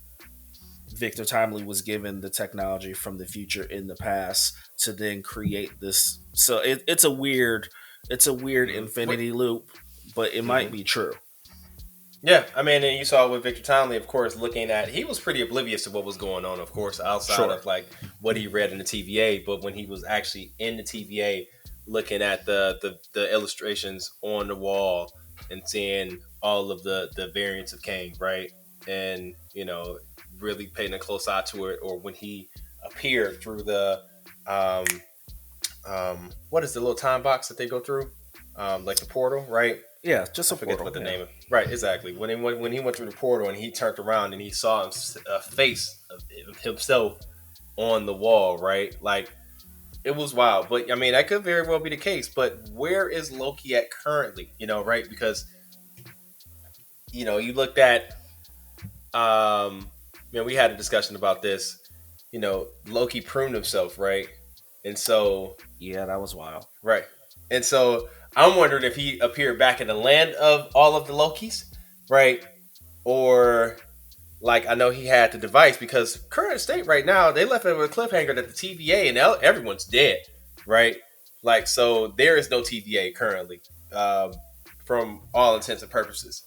Victor Timely was given the technology from the future in the past to then create this. So it's a weird infinity loop, but it might be true. Yeah, and you saw with Victor Timely, of course, he was pretty oblivious to what was going on, of course, outside of like what he read in the TVA. But when he was actually in the TVA, looking at the illustrations on the wall and seeing all of the variants of Kang, right, and really paying a close eye to it, or when he appeared through the what is the little time box that they go through, like the portal, right? Yeah, just I a forget portal. what the Yeah. name. Right, exactly. When he went through the portal and he turned around and he saw a face of himself on the wall. Right, like it was wild. But I mean, that could very well be the case. But where is Loki at currently? Right, because you looked at we had a discussion about this. Loki pruned himself, right, and so Yeah, that was wild. right, and so I'm wondering if he appeared back in the land of all of the Lokis, right, or like I know he had the device because current state right now they left it with a cliffhanger that the TVA and everyone's dead, right? Like so there is no TVA currently, from all intents and purposes.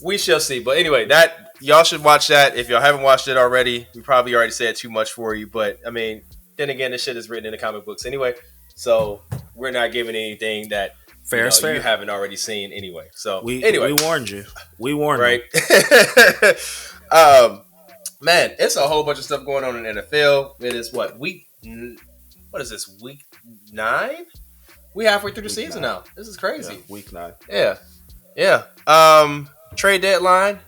We shall see. But anyway, that y'all should watch that. If y'all haven't watched it already, we probably already said too much for you. But I mean, then again, this shit is written in the comic books anyway. So we're not giving anything that Fair is fair. you haven't already seen anyway. So we warned you. We warned right. Man, it's a whole bunch of stuff going on in the NFL. It is what is this, week 9? We halfway through the season now. This is crazy. Yeah, week 9. Yeah. Trade deadline.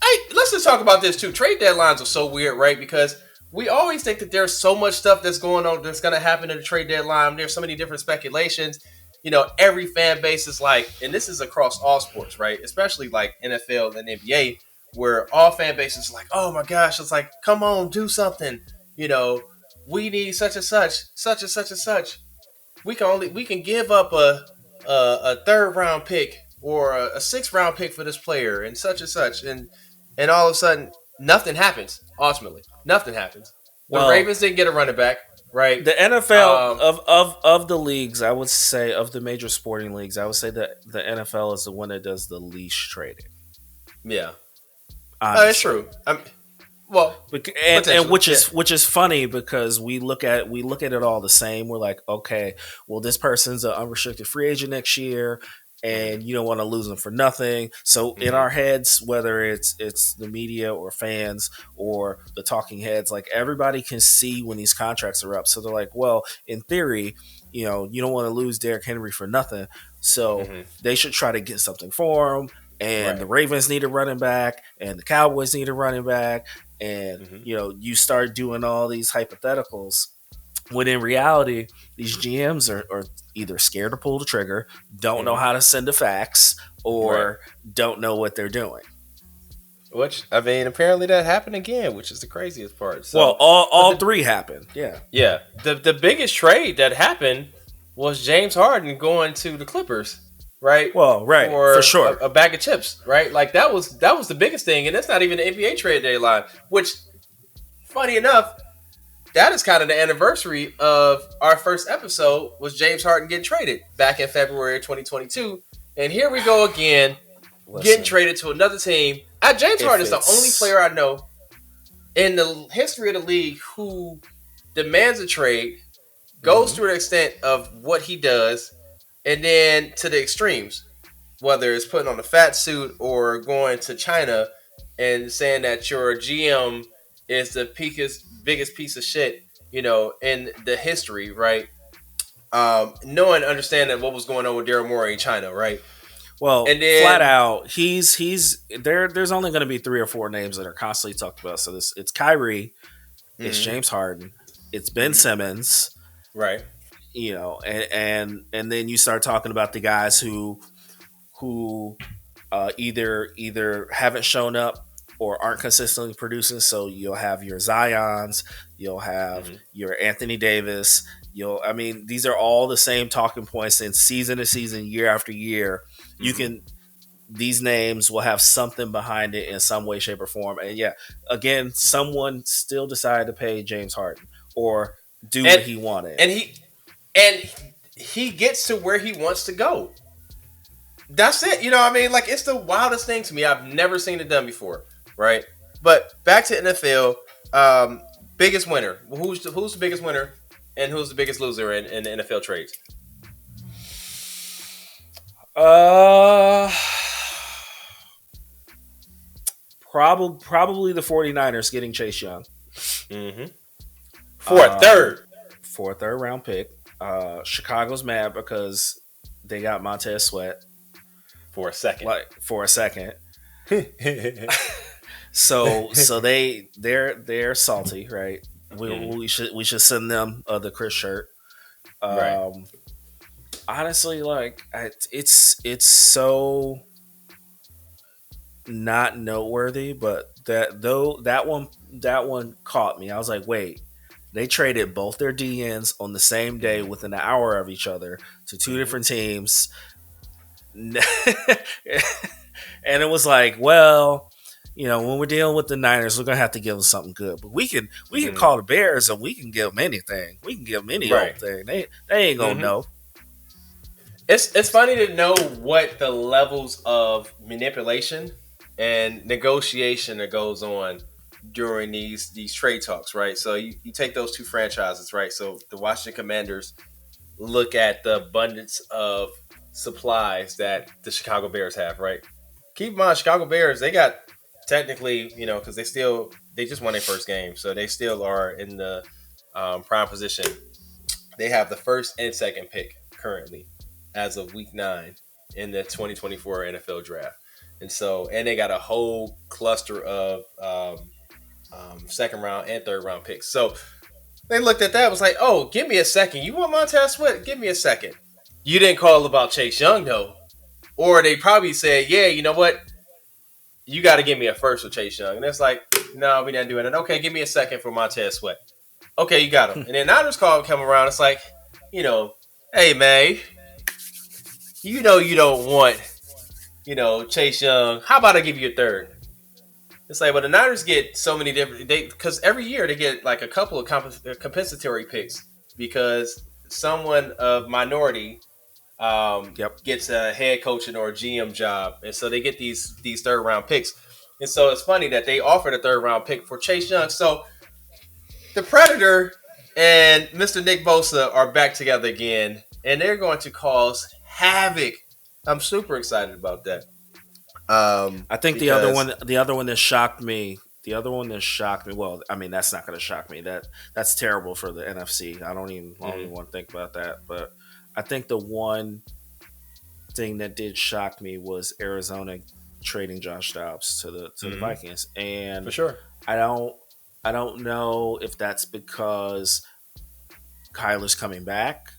Hey, let's just talk about this too. Trade deadlines are so weird, right? Because we always think that there's so much stuff that's going on that's going to happen in the trade deadline. There's so many different speculations. Every fan base is like, and this is across all sports, right? Especially like NFL and NBA, where all fan bases are like, oh my gosh, it's like, come on, do something. We need such and such, such and such and such. We can give up a 3rd round pick or a 6th round pick for this player and such, and all of a sudden nothing happens. Ultimately, nothing happens. The Ravens didn't get a running back, right? The NFL of the leagues, I would say, of the major sporting leagues, I would say that the NFL is the one that does the least trading. Yeah, it's true. And which is funny because we look at it all the same. We're like, okay, well, this person's an unrestricted free agent next year, and you don't want to lose them for nothing. So in our heads, whether it's the media or fans or the talking heads, like everybody can see when these contracts are up. So they're like, well, in theory, you don't want to lose Derrick Henry for nothing. So they should try to get something for him. And the Ravens need a running back, and the Cowboys need a running back, and you start doing all these hypotheticals. When in reality, these GMs are either scared to pull the trigger, don't know how to send a fax, or don't know what they're doing. Which, I mean, apparently that happened again, which is the craziest part. So, well, all three happened. Yeah. Yeah. The biggest trade that happened was James Harden going to the Clippers. Right. Well, right. For sure. A bag of chips. Right. Like that was the biggest thing. And that's not even the NBA trade deadline, which, funny enough, that is kind of the anniversary of our first episode was James Harden getting traded back in February 2022. And here we go again, getting traded to another team. James Harden is the only player I know in the history of the league who demands a trade, goes to the extent of what he does, and then to the extremes, whether it's putting on a fat suit or going to China and saying that your GM is the biggest piece of shit, in the history, right? Knowing, understanding what was going on with Daryl Morey in China, right? Well, and then, flat out, he's there. There's only going to be 3 or 4 names that are constantly talked about. So it's Kyrie, it's James Harden, it's Ben Simmons, right? And then you start talking about the guys who either haven't shown up or aren't consistently producing. So you'll have your Zions, you'll have your Anthony Davis. These are all the same talking points in season to season, year after year. These names will have something behind it in some way, shape, or form. And yeah, again, someone still decided to pay James Harden or do what he wanted. And he gets to where he wants to go. That's it. Like it's the wildest thing to me. I've never seen it done before, right? But back to NFL, biggest winner. Who's the biggest winner and who's the biggest loser in the NFL trades? Probably the 49ers getting Chase Young. For a third round pick. Chicago's mad because they got Montez Sweat. for a second. Like for a second. So they're salty, right? We should send them the Chris shirt. Right. Honestly, like it's so not noteworthy, but that one caught me. I was like, wait, they traded both their DNs on the same day within an hour of each other to two different teams. And it was like, well, when we're dealing with the Niners, we're gonna have to give them something good. But we can call the Bears and we can give them anything. We can give them any old thing. They ain't gonna know. It's funny to know what the levels of manipulation and negotiation that goes on during these trade talks, right? So you take those two franchises, right? So the Washington Commanders look at the abundance of supplies that the Chicago Bears have, right? Keep in mind, Chicago Bears, they got technically, because they just won their first game, so they still are in the prime position. They have the first and second pick currently as of week 9 in the 2024 NFL draft. And they got a whole cluster of second round and third round picks. So they looked at that, was like, oh, give me a second. You want Montez Sweat? Give me a second. You didn't call about Chase Young, though. Or they probably said, yeah, you know what? You got to give me a first with Chase Young. And it's like, no, we didn't do it. And okay, give me a second for Montez Sweat. Okay, you got him. And then Niners call come around. It's like, hey, man, you don't want, Chase Young. How about I give you a third? It's like, well, the Niners get so many different, because every year they get like a couple of compensatory picks because someone of minority gets a head coaching or a GM job. And so they get these third round picks. And so it's funny that they offered a third round pick for Chase Young. So the Predator and Mr. Nick Bosa are back together again, and they're going to cause havoc. I'm super excited about that. I think the other one that shocked me. Well, I mean, that's not going to shock me. That's terrible for the NFC. I don't even want to think about that. But I think the one thing that did shock me was Arizona trading Josh Dobbs to the Vikings, and for sure, I don't know if that's because Kyler's coming back.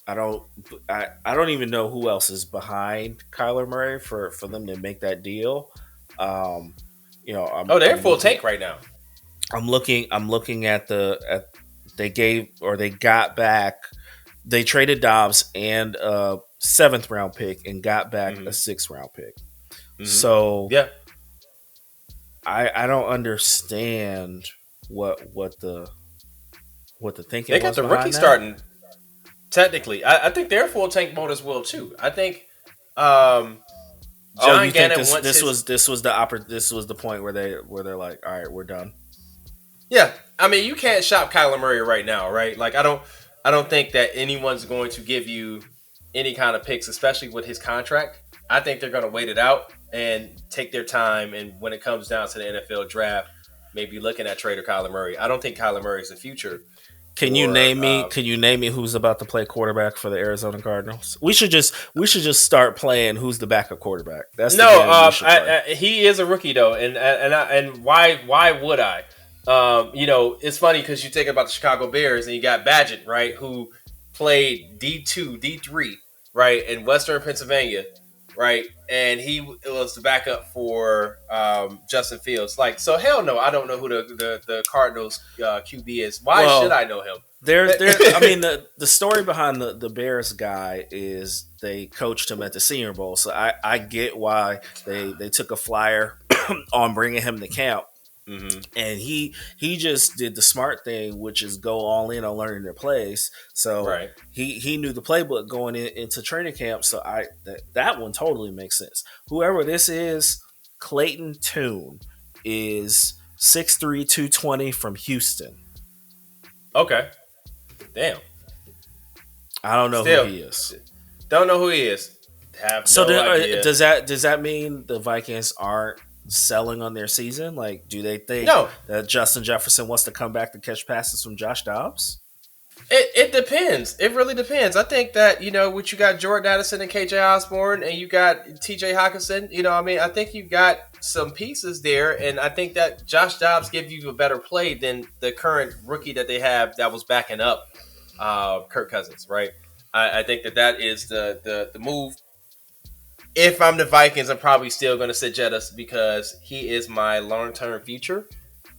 I don't even know who else is behind Kyler Murray for them to make that deal. they're full tank right now. I'm looking at they got back. They traded Dobbs and a 7th round pick and got back a 6th round pick. So yeah, I don't understand what the thinking. They got the rookie starting. Technically, I think they're full tank mode as well too. I think John Gannon this was the point where they're like, all right, we're done. Yeah, I mean, you can't shop Kyler Murray right now, right? Like, I don't think that anyone's going to give you any kind of picks, especially with his contract. I think they're going to wait it out and take their time. And when it comes down to the NFL draft, maybe looking at trader Kyler Murray. I don't think Kyler Murray is the future. Can you name me who's about to play quarterback for the Arizona Cardinals? We should just start playing who's the backup quarterback. That's he is a rookie though, and why would I? It's funny because you think about the Chicago Bears and you got Badgett, right, who played D2, D3, right, in Western Pennsylvania, right, and he was the backup for Justin Fields. Like, so hell no, I don't know who the Cardinals QB is. Why should I know him? I mean, the story behind the Bears guy is they coached him at the Senior Bowl, so I get why they took a flyer on bringing him to camp. Mm-hmm. And he just did the smart thing, which is go all in on learning their plays. So he knew the playbook going into training camp. So that one totally makes sense. Whoever this is, Clayton Tune is 6'3", 220 from Houston. Okay, damn. I don't know who he is. Don't know who he is. Have no idea. Does that mean the Vikings aren't selling on their season? Like, do they think that Justin Jefferson wants to come back to catch passes from Josh Dobbs? It depends. It really depends. I think that, what you got Jordan Addison and KJ Osborne and you got TJ Hawkinson, I think you got some pieces there. And I think that Josh Dobbs gives you a better play than the current rookie that they have that was backing up Kirk Cousins, right? I think that is the move. If I'm the Vikings, I'm probably still going to sit Jettis because he is my long-term future.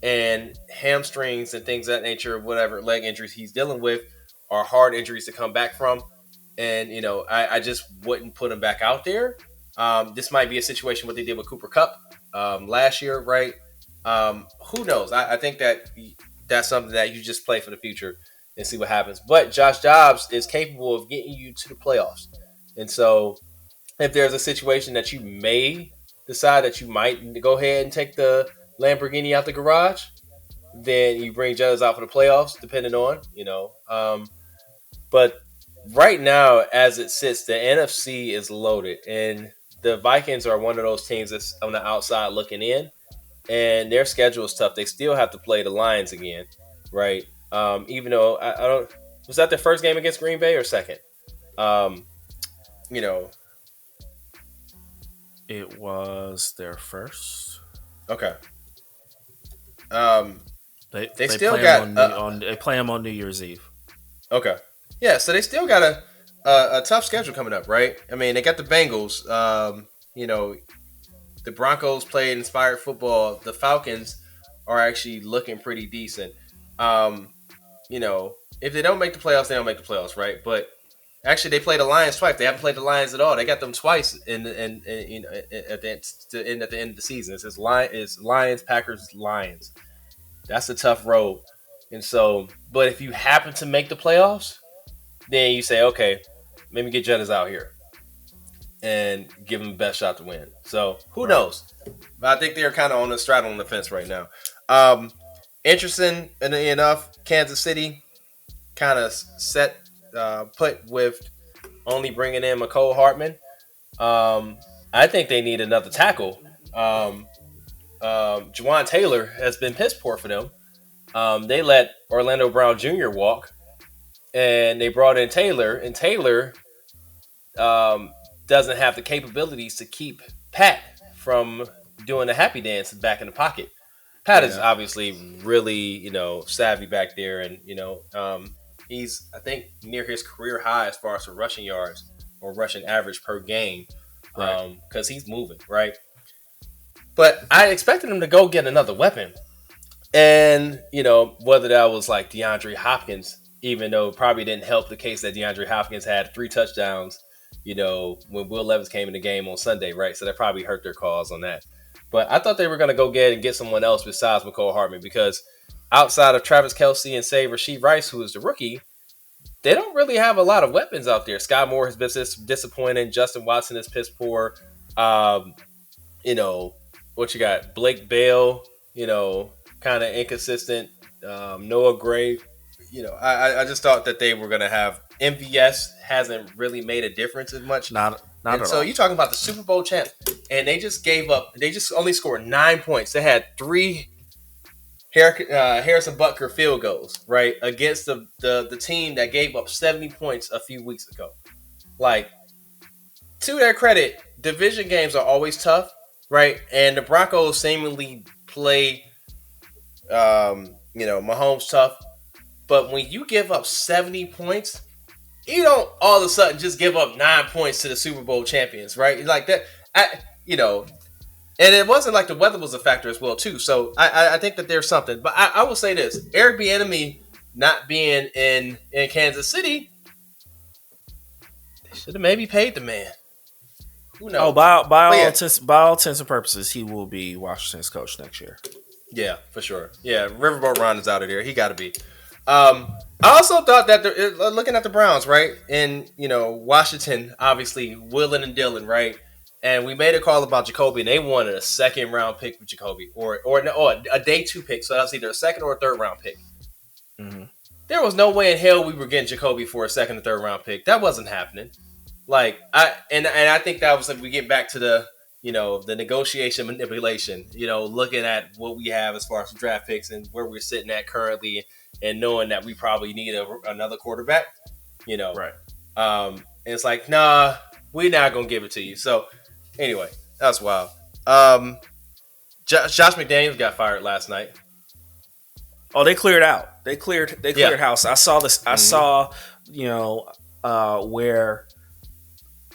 And hamstrings and things of that nature, whatever leg injuries he's dealing with, are hard injuries to come back from. And, I just wouldn't put him back out there. This might be a situation what they did with Cooper Kupp last year, right? Who knows? I think that's something that you just play for the future and see what happens. But Josh Dobbs is capable of getting you to the playoffs. And so if there's a situation that you may decide that you might go ahead and take the Lamborghini out the garage, then you bring Jettis out for the playoffs, depending on, but right now, as it sits, the NFC is loaded, and the Vikings are one of those teams that's on the outside looking in, and their schedule is tough. They still have to play the Lions again, right? Even though I don't, was that their first game against Green Bay or second? It was their first. Okay. They still play got they play them on New Year's Eve. Okay, yeah. So they still got a tough schedule coming up, right? I mean, they got the Bengals. The Broncos play inspired football. The Falcons are actually looking pretty decent. If they don't make the playoffs, they don't make the playoffs, right? But actually, they played the Lions twice. They haven't played the Lions at all. They got them twice at the end of the season. It's Lions, Packers, Lions. That's a tough road. And so, but if you happen to make the playoffs, then you say, okay, let me get Jettis out here and give them the best shot to win. So who knows? But I think they're kind of on the straddle on the fence right now. Interesting enough, Kansas City kind of put with only bringing in McCole Hartman. I think they need another tackle. Juwan Taylor has been piss poor for them. They let Orlando Brown Jr. walk, and they brought in Taylor, and Taylor doesn't have the capabilities to keep Pat from doing the happy dance back in the pocket. Pat is obviously really, savvy back there, and he's, I think, near his career high as far as the rushing yards or rushing average per game, because he's moving, right? But I expected him to go get another weapon. And, whether that was like DeAndre Hopkins, even though it probably didn't help the case that DeAndre Hopkins had 3 touchdowns, when Will Levis came in the game on Sunday, right? So that probably hurt their cause on that. But I thought they were going to go get someone else besides McCole Hartman, because outside of Travis Kelce and, say, Rashee Rice, who is the rookie, they don't really have a lot of weapons out there. Sky Moore has been disappointing. Justin Watson is piss poor. What you got? Blake Bell, kind of inconsistent. Noah Gray, I just thought that they were going to have MVS hasn't really made a difference as much. Not at all. So you're talking about the Super Bowl champ, and they just gave up. They just only scored 9 points. They had 3 Harrison Butker field goals, right, against the team that gave up 70 points a few weeks ago. Like, to their credit, division games are always tough, right? And the Broncos seemingly play, Mahomes tough. But when you give up 70 points, you don't all of a sudden just give up 9 points to the Super Bowl champions, right? Like that, and it wasn't like the weather was a factor as well, too. So I think that there's something. But I will say this, Eric Bieniemy not being in Kansas City, they should have maybe paid the man. Who knows? Oh, by all intents and purposes, he will be Washington's coach next year. Yeah, for sure. Yeah, Riverboat Ron is out of there. He got to be. I also thought that looking at the Browns, right, and Washington obviously willing and dealing, right, and we made a call about Jacoby, and they wanted a 2nd round pick for Jacoby, or a day 2 pick, so that was either a 2nd or a 3rd round pick. Mm-hmm. There was no way in hell we were getting Jacoby for a 2nd or 3rd round pick. That wasn't happening. Like I think that was like we get back to the the negotiation manipulation. Looking at what we have as far as draft picks and where we're sitting at currently, and knowing that we probably need another quarterback, you know. Right. And it's like, nah, we're not gonna give it to you. So anyway, that's wild. Josh McDaniels got fired last night. Oh, they cleared out. They cleared house. I saw this. I saw, where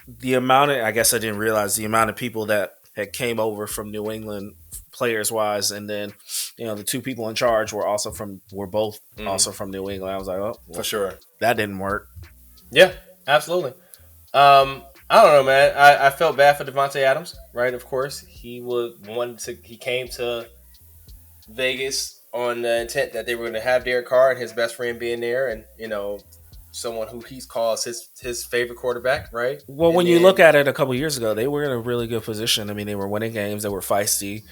the amount of, I guess I didn't realize the amount of people that had came over from New England players wise, and then the two people in charge were both also from New England. I was like, oh, well, for sure, that didn't work. Yeah, absolutely. I don't know, man. I felt bad for Devontae Adams, right? Of course, he came to Vegas on the intent that they were going to have Derek Carr and his best friend being there, and someone who he calls his favorite quarterback, right? Well, when you look at it, a couple years ago, they were in a really good position. I mean, they were winning games. They were feisty.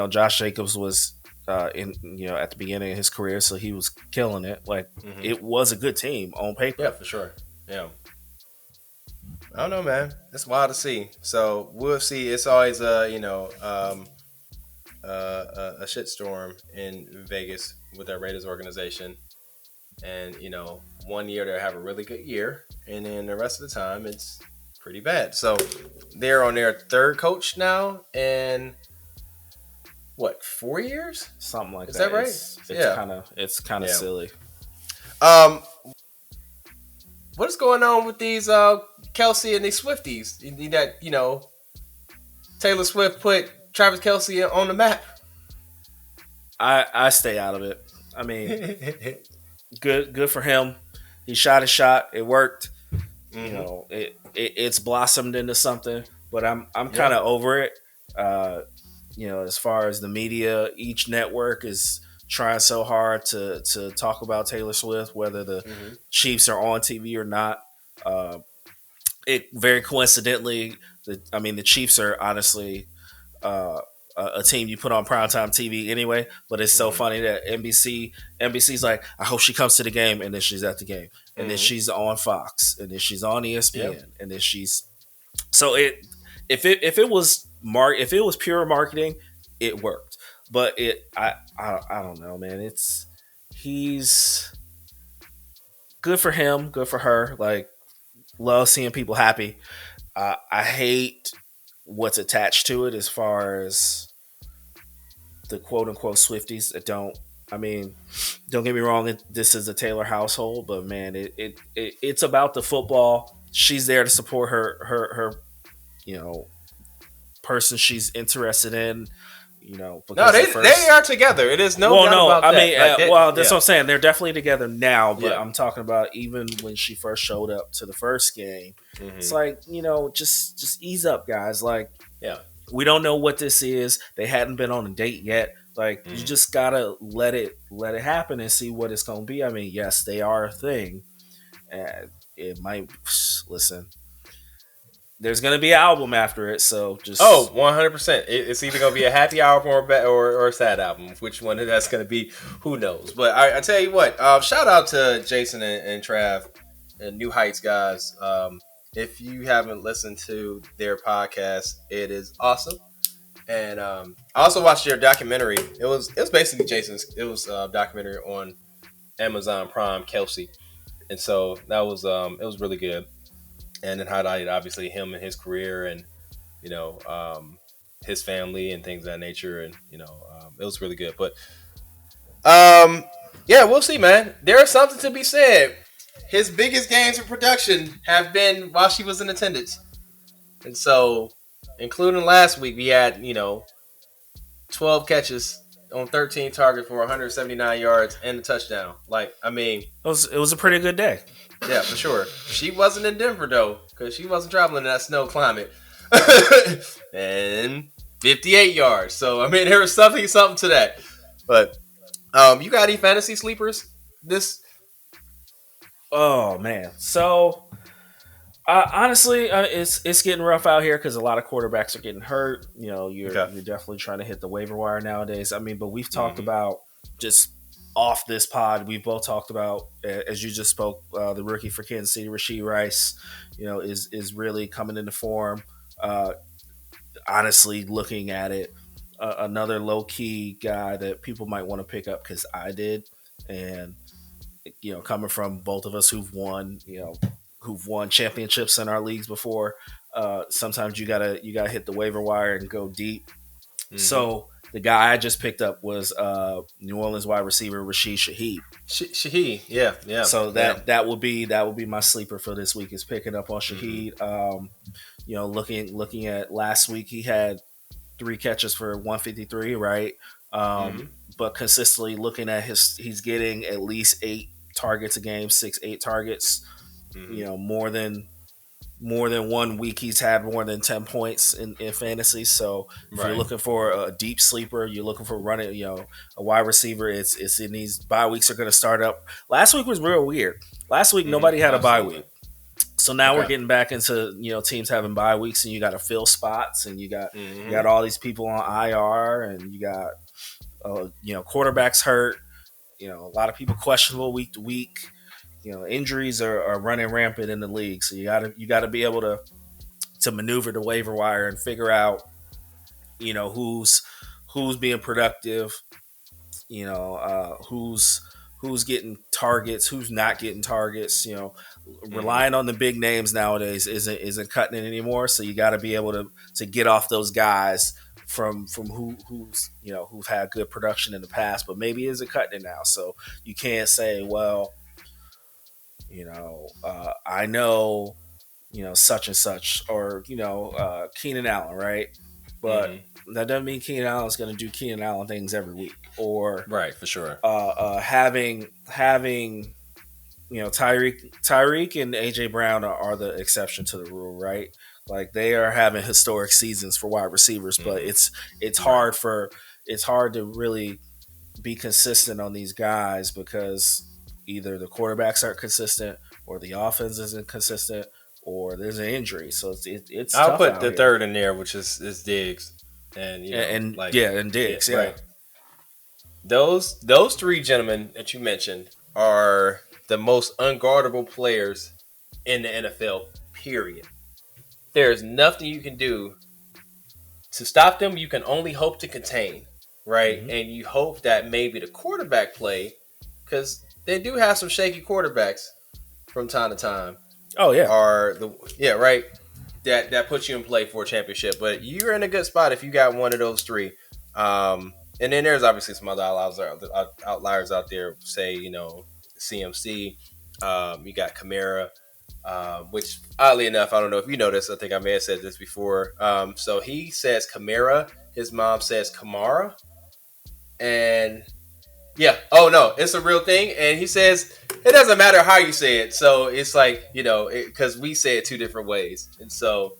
Josh Jacobs was at the beginning of his career, so he was killing it. Like it was a good team on paper. Yeah, for sure. Yeah. I don't know, man. It's wild to see. So we'll see. It's always a shitstorm in Vegas with our Raiders organization. And, 1 year they'll have a really good year. And then the rest of the time it's pretty bad. So they're on their third coach now. And 4 years? Something like that. Is that right? It's kind of silly. What is going on with these Kelsey and these Swifties? That, Taylor Swift put Travis Kelsey on the map. I stay out of it. I mean, good for him. He shot a shot. It worked. It's blossomed into something. But I'm kind of over it. As far as the media, each network is trying so hard to talk about Taylor Swift, whether the Chiefs are on TV or not. It very coincidentally, the Chiefs are honestly a team you put on primetime TV anyway. But it's so funny that NBC's like, I hope she comes to the game, and then she's at the game, and then she's on Fox, and then she's on ESPN, and then she's if it was pure marketing, it worked. But I don't know, man. He's good for him, good for her. Like, love seeing people happy. I hate what's attached to it as far as the quote unquote Swifties that don't get me wrong, this is a Taylor household, but man, it's about the football. She's there to support her person she's interested in. No, they are together. It is no doubt about that. That's what I'm saying. They're definitely together now, but I'm talking about even when she first showed up to the first game. It's like, just ease up, guys. Like, we don't know what this is. They hadn't been on a date yet. Like, you just gotta let it happen and see what it's gonna be. I mean, yes, they are a thing, and it might listen. There's going to be an album after it, so just... 100%. It's either going to be a happy album or a sad album. Which one that's going to be, who knows. But I tell you what, shout out to Jason and Trav and New Heights guys. If you haven't listened to their podcast, it is awesome. And I also watched their documentary. It was basically Jason's. It was a documentary on Amazon Prime, Kelsey. And so that was it was really good. And it highlighted obviously him and his career and, his family and things of that nature. And, it was really good. But, we'll see, man. There is something to be said. His biggest gains in production have been while she was in attendance. And so, including last week, we had, 12 catches on 13 targets for 179 yards and a touchdown. Like, I mean... It was a pretty good day. Yeah, for sure. She wasn't in Denver, though, because she wasn't traveling in that snow climate. And 58 yards. So, I mean, there was something to that. But, you got any fantasy sleepers? Oh, man. So, honestly, it's getting rough out here because a lot of quarterbacks are getting hurt. You're definitely trying to hit the waiver wire nowadays. I mean, but we've talked about just... off this pod, we both talked about, as you just spoke, the rookie for Kansas City, Rashee Rice, is really coming into form. Honestly, looking at it, another low key guy that people might want to pick up because I did And coming from both of us who've won championships in our leagues before, sometimes you gotta hit the waiver wire and go deep. So the guy I just picked up was New Orleans wide receiver Rashid Shaheed. Shaheed, yeah. So that would be my sleeper for this week, is picking up on Shaheed. Looking at last week, he had 3 catches for 153, right? But consistently looking at he's getting at least 8 targets a game, 6-8 targets. More than 1 week he's had more than 10 points in fantasy. So if you're looking for a deep sleeper, you're looking for running, a wide receiver, it's in these bye weeks are going to start up. Last week was real weird. Last week nobody had a bye week. So now we're getting back into teams having bye weeks, and you got to fill spots, and you got all these people on IR, and you got quarterbacks hurt. A lot of people questionable week to week. Injuries are running rampant in the league, so you gotta be able to maneuver the waiver wire and figure out who's being productive, who's getting targets, who's not getting targets. Relying on the big names nowadays isn't cutting it anymore. So you got to be able to get off those guys from who've had good production in the past, but maybe isn't cutting it now. So you can't say, well, I know, such and such, or Keenan Allen, right? But that doesn't mean Keenan Allen's going to do Keenan Allen things every week, or right, for sure. Having Tyreek and AJ Brown are the exception to the rule, right? Like, they are having historic seasons for wide receivers, but it's hard to really be consistent on these guys, because either the quarterbacks aren't consistent, or the offense isn't consistent, or there's an injury. So it's I'll tough put out the here. third in there, which is Diggs, and Diggs. Right. Those 3 gentlemen that you mentioned are the most unguardable players in the NFL, period. There's nothing you can do to stop them. You can only hope to contain, right? And you hope that maybe the quarterback play, because they do have some shaky quarterbacks from time to time. Oh yeah, right. That puts you in play for a championship, but you're in a good spot if you got one of those 3. And then there's obviously some other outliers out there. Say CMC. You got Kamara, which oddly enough, I don't know if you know this. I think I may have said this before. So he says Kamara. His mom says Kamara. And yeah, oh no, it's a real thing. And he says it doesn't matter how you say it. So it's like, because we say it 2 different ways. And so,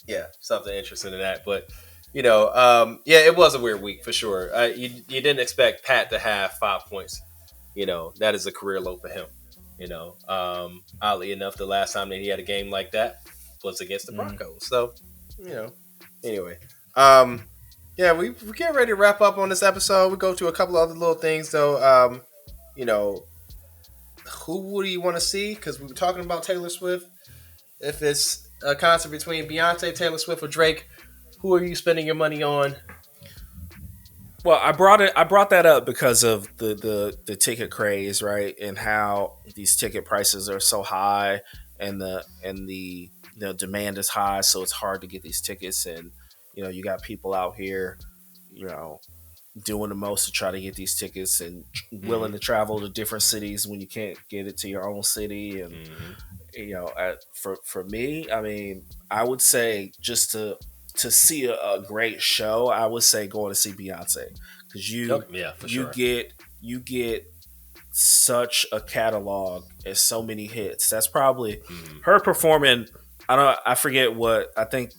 yeah, something interesting in that. But, it was a weird week for sure. You didn't expect Pat to have 5 points. That is a career low for him. Oddly enough, the last time that he had a game like that was against the Broncos. So, anyway. We get ready to wrap up on this episode. We go to a couple other little things, though. Who do you want to see? Because we were talking about Taylor Swift. If it's a concert between Beyonce, Taylor Swift, or Drake, who are you spending your money on? Well, I brought that up because of the ticket craze, right? And how these ticket prices are so high, and the demand is high, so it's hard to get these tickets. And you got people out here, doing the most to try to get these tickets, and willing to travel to different cities when you can't get it to your own city. And for me, I mean, I would say just to see a great show, I would say going to see Beyonce, because you get such a catalog and so many hits. That's probably her performing. I forget what I think.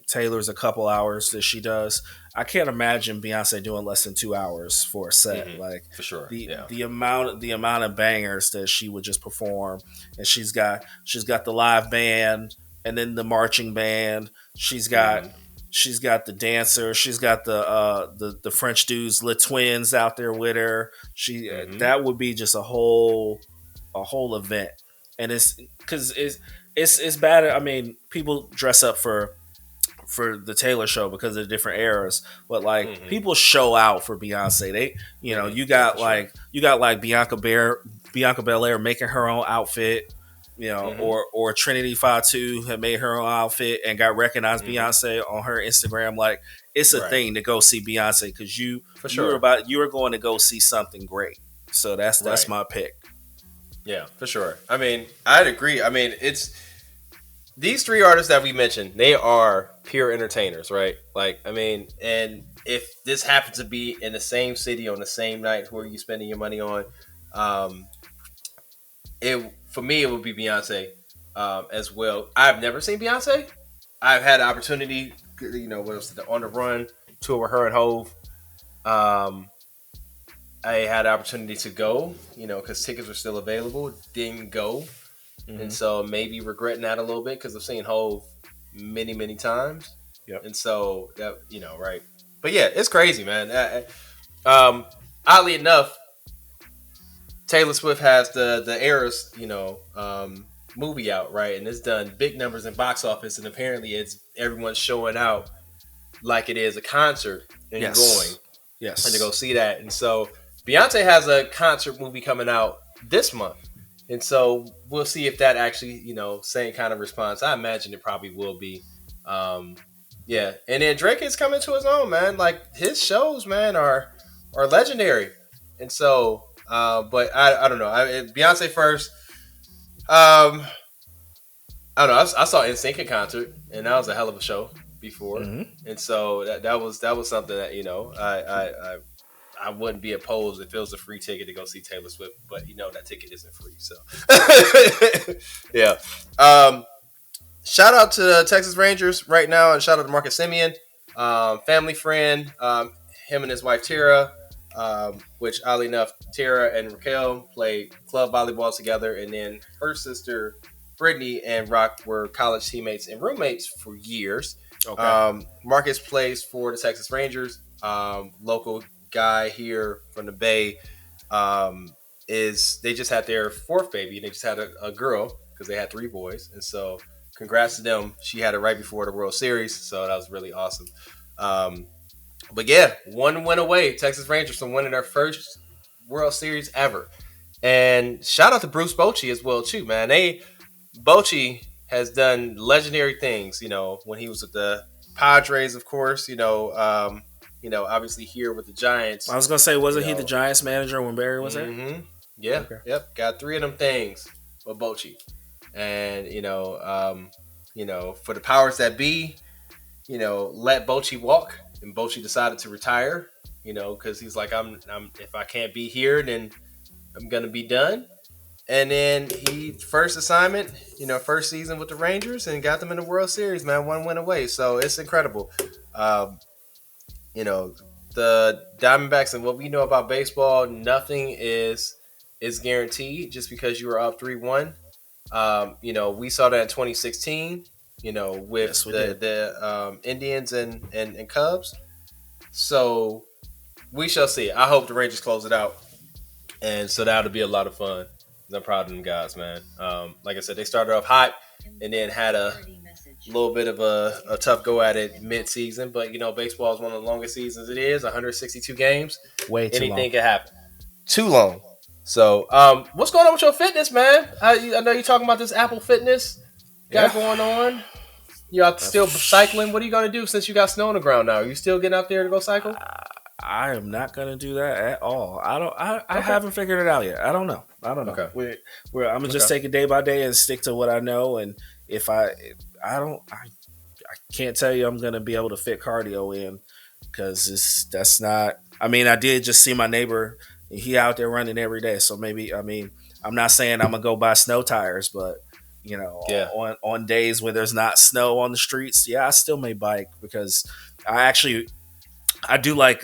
Taylor's a couple hours that she does. I can't imagine Beyonce doing less than 2 hours for a set. Like, for sure, the amount of bangers that she would just perform, and she's got the live band, and then the marching band. She's got the dancer. She's got the French dudes, Le Twins, out there with her. That would be just a whole event, and it's because it's bad. I mean, people dress up for for the Taylor show because of the different eras, but like people show out for Beyonce. They, you know, you got like Bianca Belair making her own outfit, you know, or Trinity Fatu had made her own outfit and got recognized Beyonce on her Instagram. Like it's a thing to go see Beyonce because you were going to go see something great. So that's my pick. Yeah, for sure. I mean, I'd agree. I mean, it's these three artists that we mentioned, they are pure entertainers, right? Like, I mean, and if this happens to be in the same city on the same night, who are you spending your money on? For me, it would be Beyonce as well. I've never seen Beyonce. I've had the opportunity, you know, what was the On the Run tour with her and Hove. I had the opportunity to go, you know, because tickets were still available. Didn't go. And so maybe regretting that a little bit because I've seen Hove many, many times. Yep. And so that, you know, right. But yeah, it's crazy, man. Oddly enough, Taylor Swift has the Eras, you know, movie out, right? And it's done big numbers in box office, and apparently it's everyone's showing out like it is a concert and you're going. Yes. And to go see that. And so Beyonce has a concert movie coming out this month. And so we'll see if that actually, you know, same kind of response. I imagine it probably will be. Yeah. And then Drake is coming to his own, man. Like his shows, man, are legendary. And so, but I don't know. Beyonce first. I don't know. I saw NSYNC in concert, and that was a hell of a show before. And so that was something that, you know, I wouldn't be opposed if it was a free ticket to go see Taylor Swift, but you know that ticket isn't free. So, yeah. Shout out to the Texas Rangers right now, and shout out to Marcus Semien, family friend, him and his wife Tara, which oddly enough, Tara and Raquel played club volleyball together, and then her sister Brittany and Rock were college teammates and roommates for years. Okay. Marcus plays for the Texas Rangers, local guy here from the Bay. They just had their fourth baby. They just had a girl because they had 3 boys, and so congrats to them. She had it right before the World Series, so that was really awesome. But yeah, 1 win away, Texas Rangers from winning their first World Series ever. And shout out to Bruce Bochy as well too, man. Bochy has done legendary things, you know, when he was with the Padres, of course, you know, obviously here with the Giants. I was going to say, wasn't he the Giants manager when Barry was there? Yeah. Okay. Yep. Got 3 of them things with Bochy. And, you know, for the powers that be, you know, let Bochy walk. And Bochy decided to retire, you know, because he's like, I'm if I can't be here, then I'm going to be done. And then first assignment, you know, first season with the Rangers and got them in the World Series, man, 1 win away. So it's incredible. You know, the Diamondbacks and what we know about baseball, nothing is guaranteed just because you were up 3-1. You know, we saw that in 2016, you know, with the Indians and Cubs. So we shall see. I hope the Rangers close it out. And so that'll be a lot of fun. I'm proud of them guys, man. Like I said, they started off hot and then had a little bit of a tough go at it mid-season. But, you know, baseball is one of the longest seasons it is, 162 games. Way too long. Anything can happen. Too long. So, what's going on with your fitness, man? I know you're talking about this Apple Fitness going on. You out still cycling? What are you going to do since you got snow on the ground now? Are you still getting out there to go cycle? I am not going to do that at all. I haven't figured it out yet. I don't know. Okay. I'm gonna just take it day by day and stick to what I know. And if I can't tell you I'm gonna be able to fit cardio in because that's not. I mean, I did just see my neighbor. He out there running every day. So maybe, I mean, I'm not saying I'm gonna go buy snow tires, but you know, on days where there's not snow on the streets, I still may bike because I do like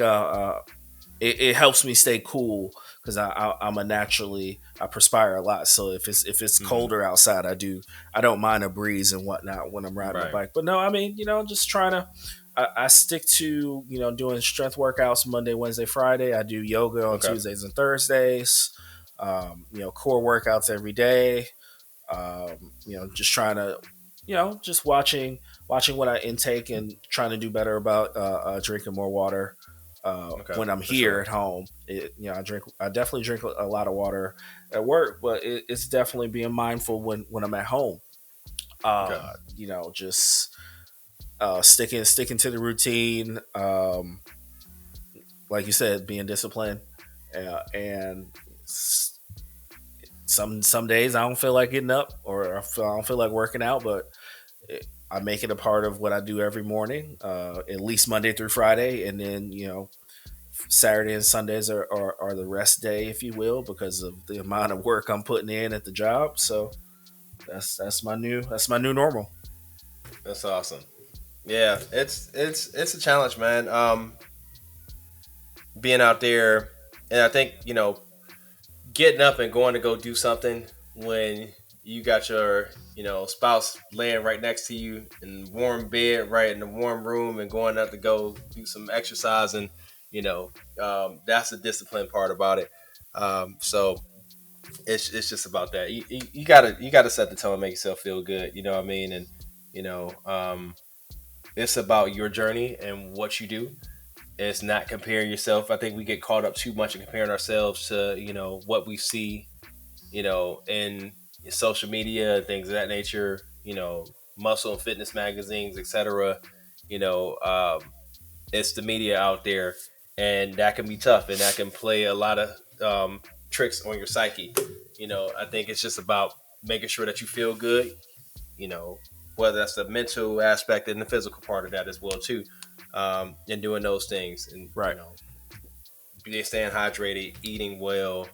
it helps me stay cool because I perspire a lot. So if it's colder outside, I don't mind a breeze and whatnot when I'm riding the bike. But no, I mean, you know, just trying to I stick to, you know, doing strength workouts Monday, Wednesday, Friday. I do yoga on Tuesdays and Thursdays. You know, core workouts every day. You know, just trying to, just watching what I intake and trying to do better about drinking more water Okay, when I'm for here sure. at home. I definitely drink a lot of water at work, but it's definitely being mindful when I'm at home. Okay. Just sticking to the routine. Like you said, being disciplined, and some days I don't feel like getting up, or I don't feel like working out, but I make it a part of what I do every morning, at least Monday through Friday, and then Saturday and Sundays are the rest day, if you will, because of the amount of work I'm putting in at the job. So that's my new normal. That's awesome. Yeah, it's a challenge, man. Being out there, and I think getting up and going to go do something when you got your spouse laying right next to you in warm bed, right in the warm room, and going out to go do some exercise, and that's the discipline part about it. So it's just about that. You gotta set the tone and make yourself feel good. You know what I mean? And you know, um, it's about your journey and what you do. It's not comparing yourself. I think we get caught up too much in comparing ourselves to what we see in social media and things of that nature. Muscle and fitness magazines, etc. You know, it's the media out there, and that can be tough, and that can play a lot of tricks on your psyche. I think it's just about making sure that you feel good. You know, whether that's the mental aspect and the physical part of that as well too, and doing those things, and Right. staying hydrated, eating well.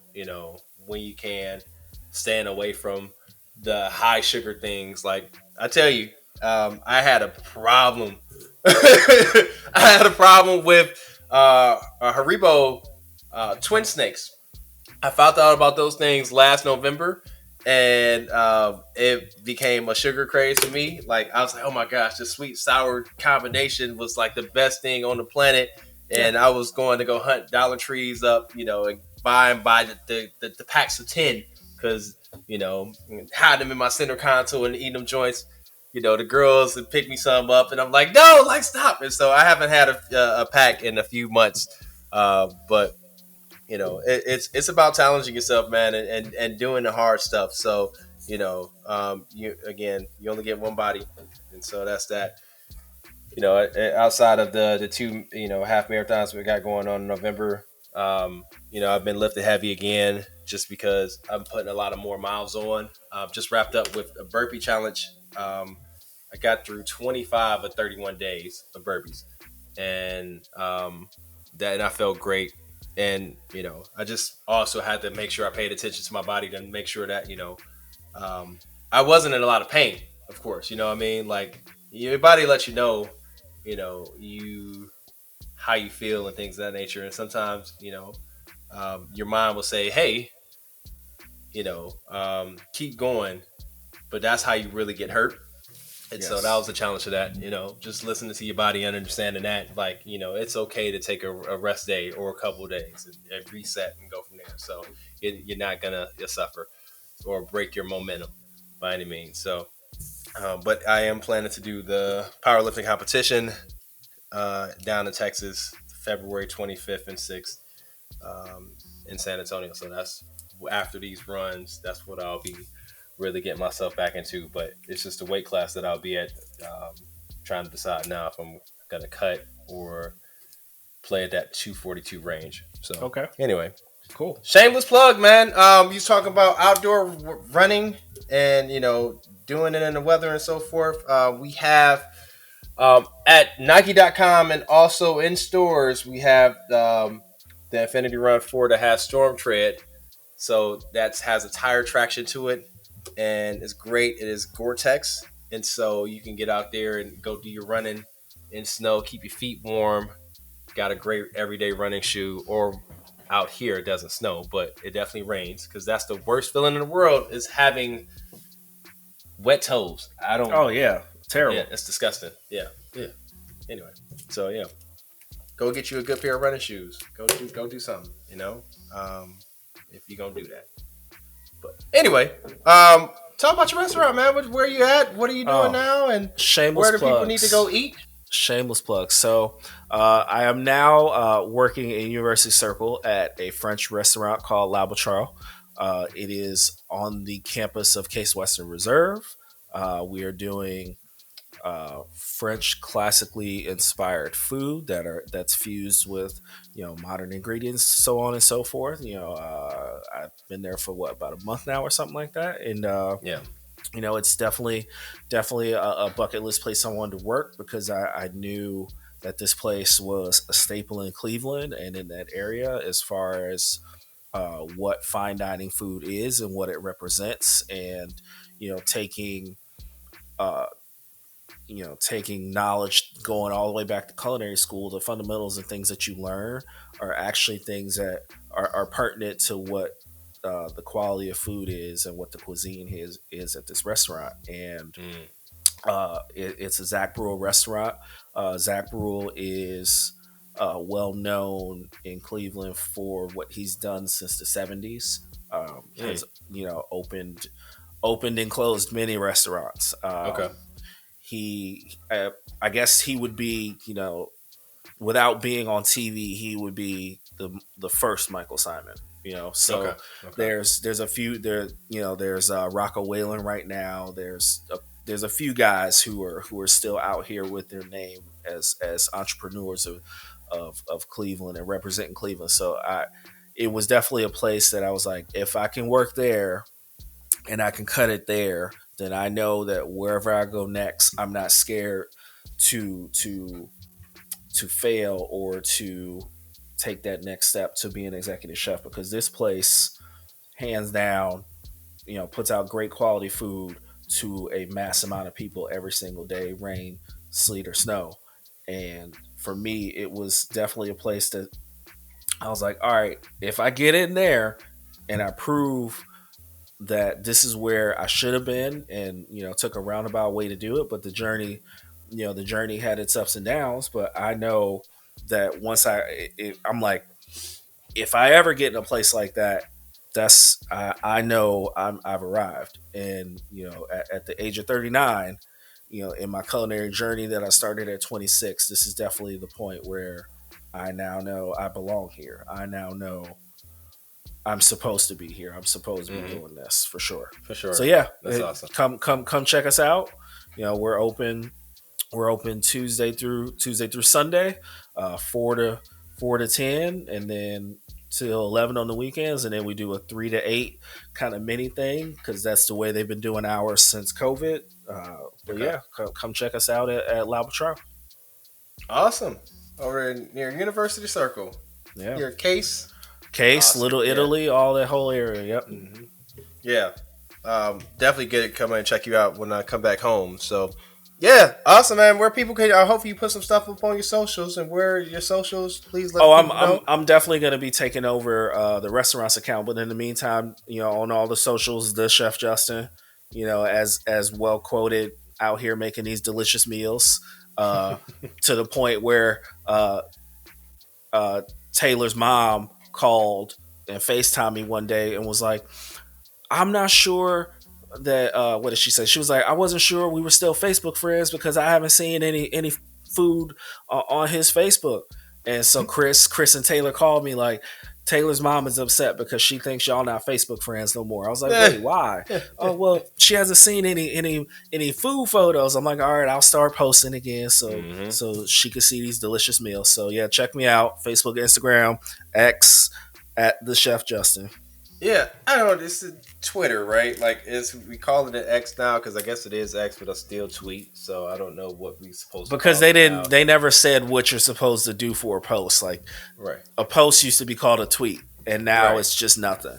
When you can, staying away from the high sugar things. Like I tell you, I had a problem. I had a problem with a Haribo twin snakes. I found out about those things last November, and it became a sugar craze for me. Like I was like, oh my gosh, the sweet sour combination was like the best thing on the planet. Yeah. And I was going to go hunt Dollar Trees up, and buy the packs of 10 because hide them in my center console and eat them joints. The girls would pick me some up, and I'm like, no, like stop. And so I haven't had a pack in a few months, but it's about challenging yourself, man, and doing the hard stuff. So you only get one body, and so that's that. Outside of the two half marathons we got going on in November, I've been lifting heavy again just because I'm putting a lot of more miles on. Just wrapped up with a burpee challenge. I got through 25 of 31 days of burpees, and and I felt great. And I just also had to make sure I paid attention to my body to make sure that I wasn't in a lot of pain. Of course, you know what I mean. Like your body lets you how you feel and things of that nature. And sometimes your mind will say, "Hey, keep going," but that's how you really get hurt. And so that was the challenge to that, just listening to your body and understanding that, like, it's okay to take a rest day or a couple of days and reset and go from there. So you're not going to suffer or break your momentum by any means. So, but I am planning to do the powerlifting competition down in Texas, February 25th and 6th in San Antonio. So that's after these runs, that's what I'll be really get myself back into, but it's just a weight class that I'll be at. Trying to decide now if I'm gonna cut or play at that 242 range. So Okay. Anyway, Cool. Shameless plug, man. You was talking about outdoor running and doing it in the weather and so forth. We have at Nike.com and also in stores we have the Infinity Run 4 that has Storm Tread. So that has a tire traction to it, and it's great. It is Gore-Tex, and so you can get out there and go do your running in snow, keep your feet warm. Got a great everyday running shoe. Or out here it doesn't snow, but it definitely rains, because that's the worst feeling in the world, is having wet toes. I don't. Oh yeah, terrible. Yeah, it's disgusting. Yeah. Anyway, so yeah, go get you a good pair of running shoes. Go do something. If you're gonna do that. But anyway, talk about your restaurant, man. Where you at? What are you doing Oh, now? And shameless where do people need to plugs. go eat? Shameless plug. So, I am now working in University Circle at a French restaurant called L'Arbitrage. It is on the campus of Case Western Reserve. We are doing French classically inspired food that's fused with modern ingredients, so on and so forth. I've been there for about a month now or something like that, and Yeah. it's definitely a bucket list place I wanted to work because I knew that this place was a staple in Cleveland and in that area as far as what fine dining food is and what it represents, and taking uh, taking knowledge going all the way back to culinary school, the fundamentals and things that you learn are actually things that are pertinent to what the quality of food is and what the cuisine is at this restaurant. And Mm. it's a Zach Brule restaurant. Zach Brule is well known in Cleveland for what he's done since the 70s. Mm. Has opened and closed many restaurants. Okay. He I guess he would be, without being on TV, he would be the first Michael Simon. So Okay. Okay. there's a few there. There's Rocco Whalen right now. There's a few guys who are still out here with their name as entrepreneurs of Cleveland and representing Cleveland. So it was definitely a place that I was like, if I can work there and I can cut it there, then I know that wherever I go next, I'm not scared to fail or to take that next step to be an executive chef, because this place, hands down, puts out great quality food to a mass amount of people every single day, rain, sleet, or snow. And for me, it was definitely a place that I was like, all right, if I get in there and I prove that this is where I should have been, and took a roundabout way to do it, but the journey had its ups and downs. But I know that once I'm like, if I ever get in a place like that, I know I've arrived. And at the age of 39, in my culinary journey that I started at 26, this is definitely the point where I now know I belong here. I now know I'm supposed to be here. I'm supposed to be doing this for sure. For sure. So yeah, That's awesome. Come check us out. We're open. We're open Tuesday through Sunday, 4 to 10, and then till 11 on the weekends, and then we do a 3 to 8 kind of mini thing because that's the way they've been doing ours since COVID. But Okay. yeah, come check us out at L'Arbitrage. Awesome. Over near University Circle. Yeah, Your Case. Case, Awesome. Little Yeah. Italy, all that whole area. Yep. Mm-hmm. Yeah. Definitely get it. Come and check you out when I come back home. So, yeah, awesome, man. Where people can, I hope you put some stuff up on your socials, and where your socials, please let people know. I'm definitely going to be taking over the restaurant's account, but in the meantime, on all the socials, the Chef Justin, as well quoted out here making these delicious meals, to the point where Taylor's mom called and FaceTimed me one day and was like, I'm not sure that what did she say? She was like, I wasn't sure we were still Facebook friends because I haven't seen any food on his Facebook. And so Chris and Taylor called me like, Taylor's mom is upset because she thinks y'all not Facebook friends no more. I was like, wait, why? Oh, well, she hasn't seen any food photos. I'm like, all right, I'll start posting again so she can see these delicious meals. So yeah, check me out, Facebook, Instagram, X at the Chef Justin. Yeah, I don't know. This is Twitter, right? Like, we call it an X now because I guess it is X, but I still tweet. So I don't know what we supposed to. Because call it now. they never said what you're supposed to do for a post. Like, right, a post used to be called a tweet, and now Right. it's just nothing.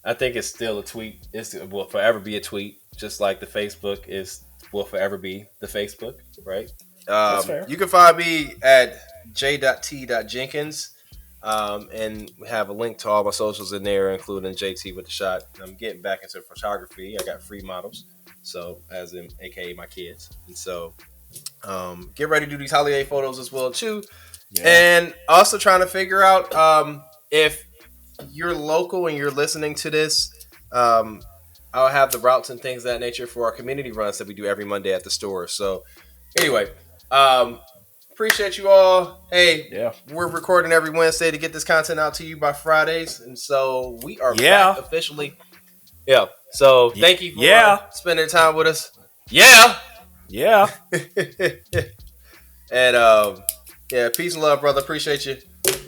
I think it's still a tweet. It will forever be a tweet, just like the Facebook will forever be the Facebook, right? That's fair. You can find me at j.t.jenkins. And we have a link to all my socials in there, including JT with the shot. I'm getting back into photography. I got free models, so as in AKA my kids, and so get ready to do these holiday photos as well too. Yeah. And also trying to figure out if you're local and you're listening to this, I'll have the routes and things of that nature for our community runs that we do every Monday at the store. So anyway, appreciate you all. Hey, we're recording every Wednesday to get this content out to you by Fridays. And so we are back officially. Yeah. So thank you for spending time with us. Yeah. Yeah. And peace and love, brother. Appreciate you.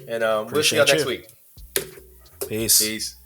And we'll see y'all next week. Peace. Peace.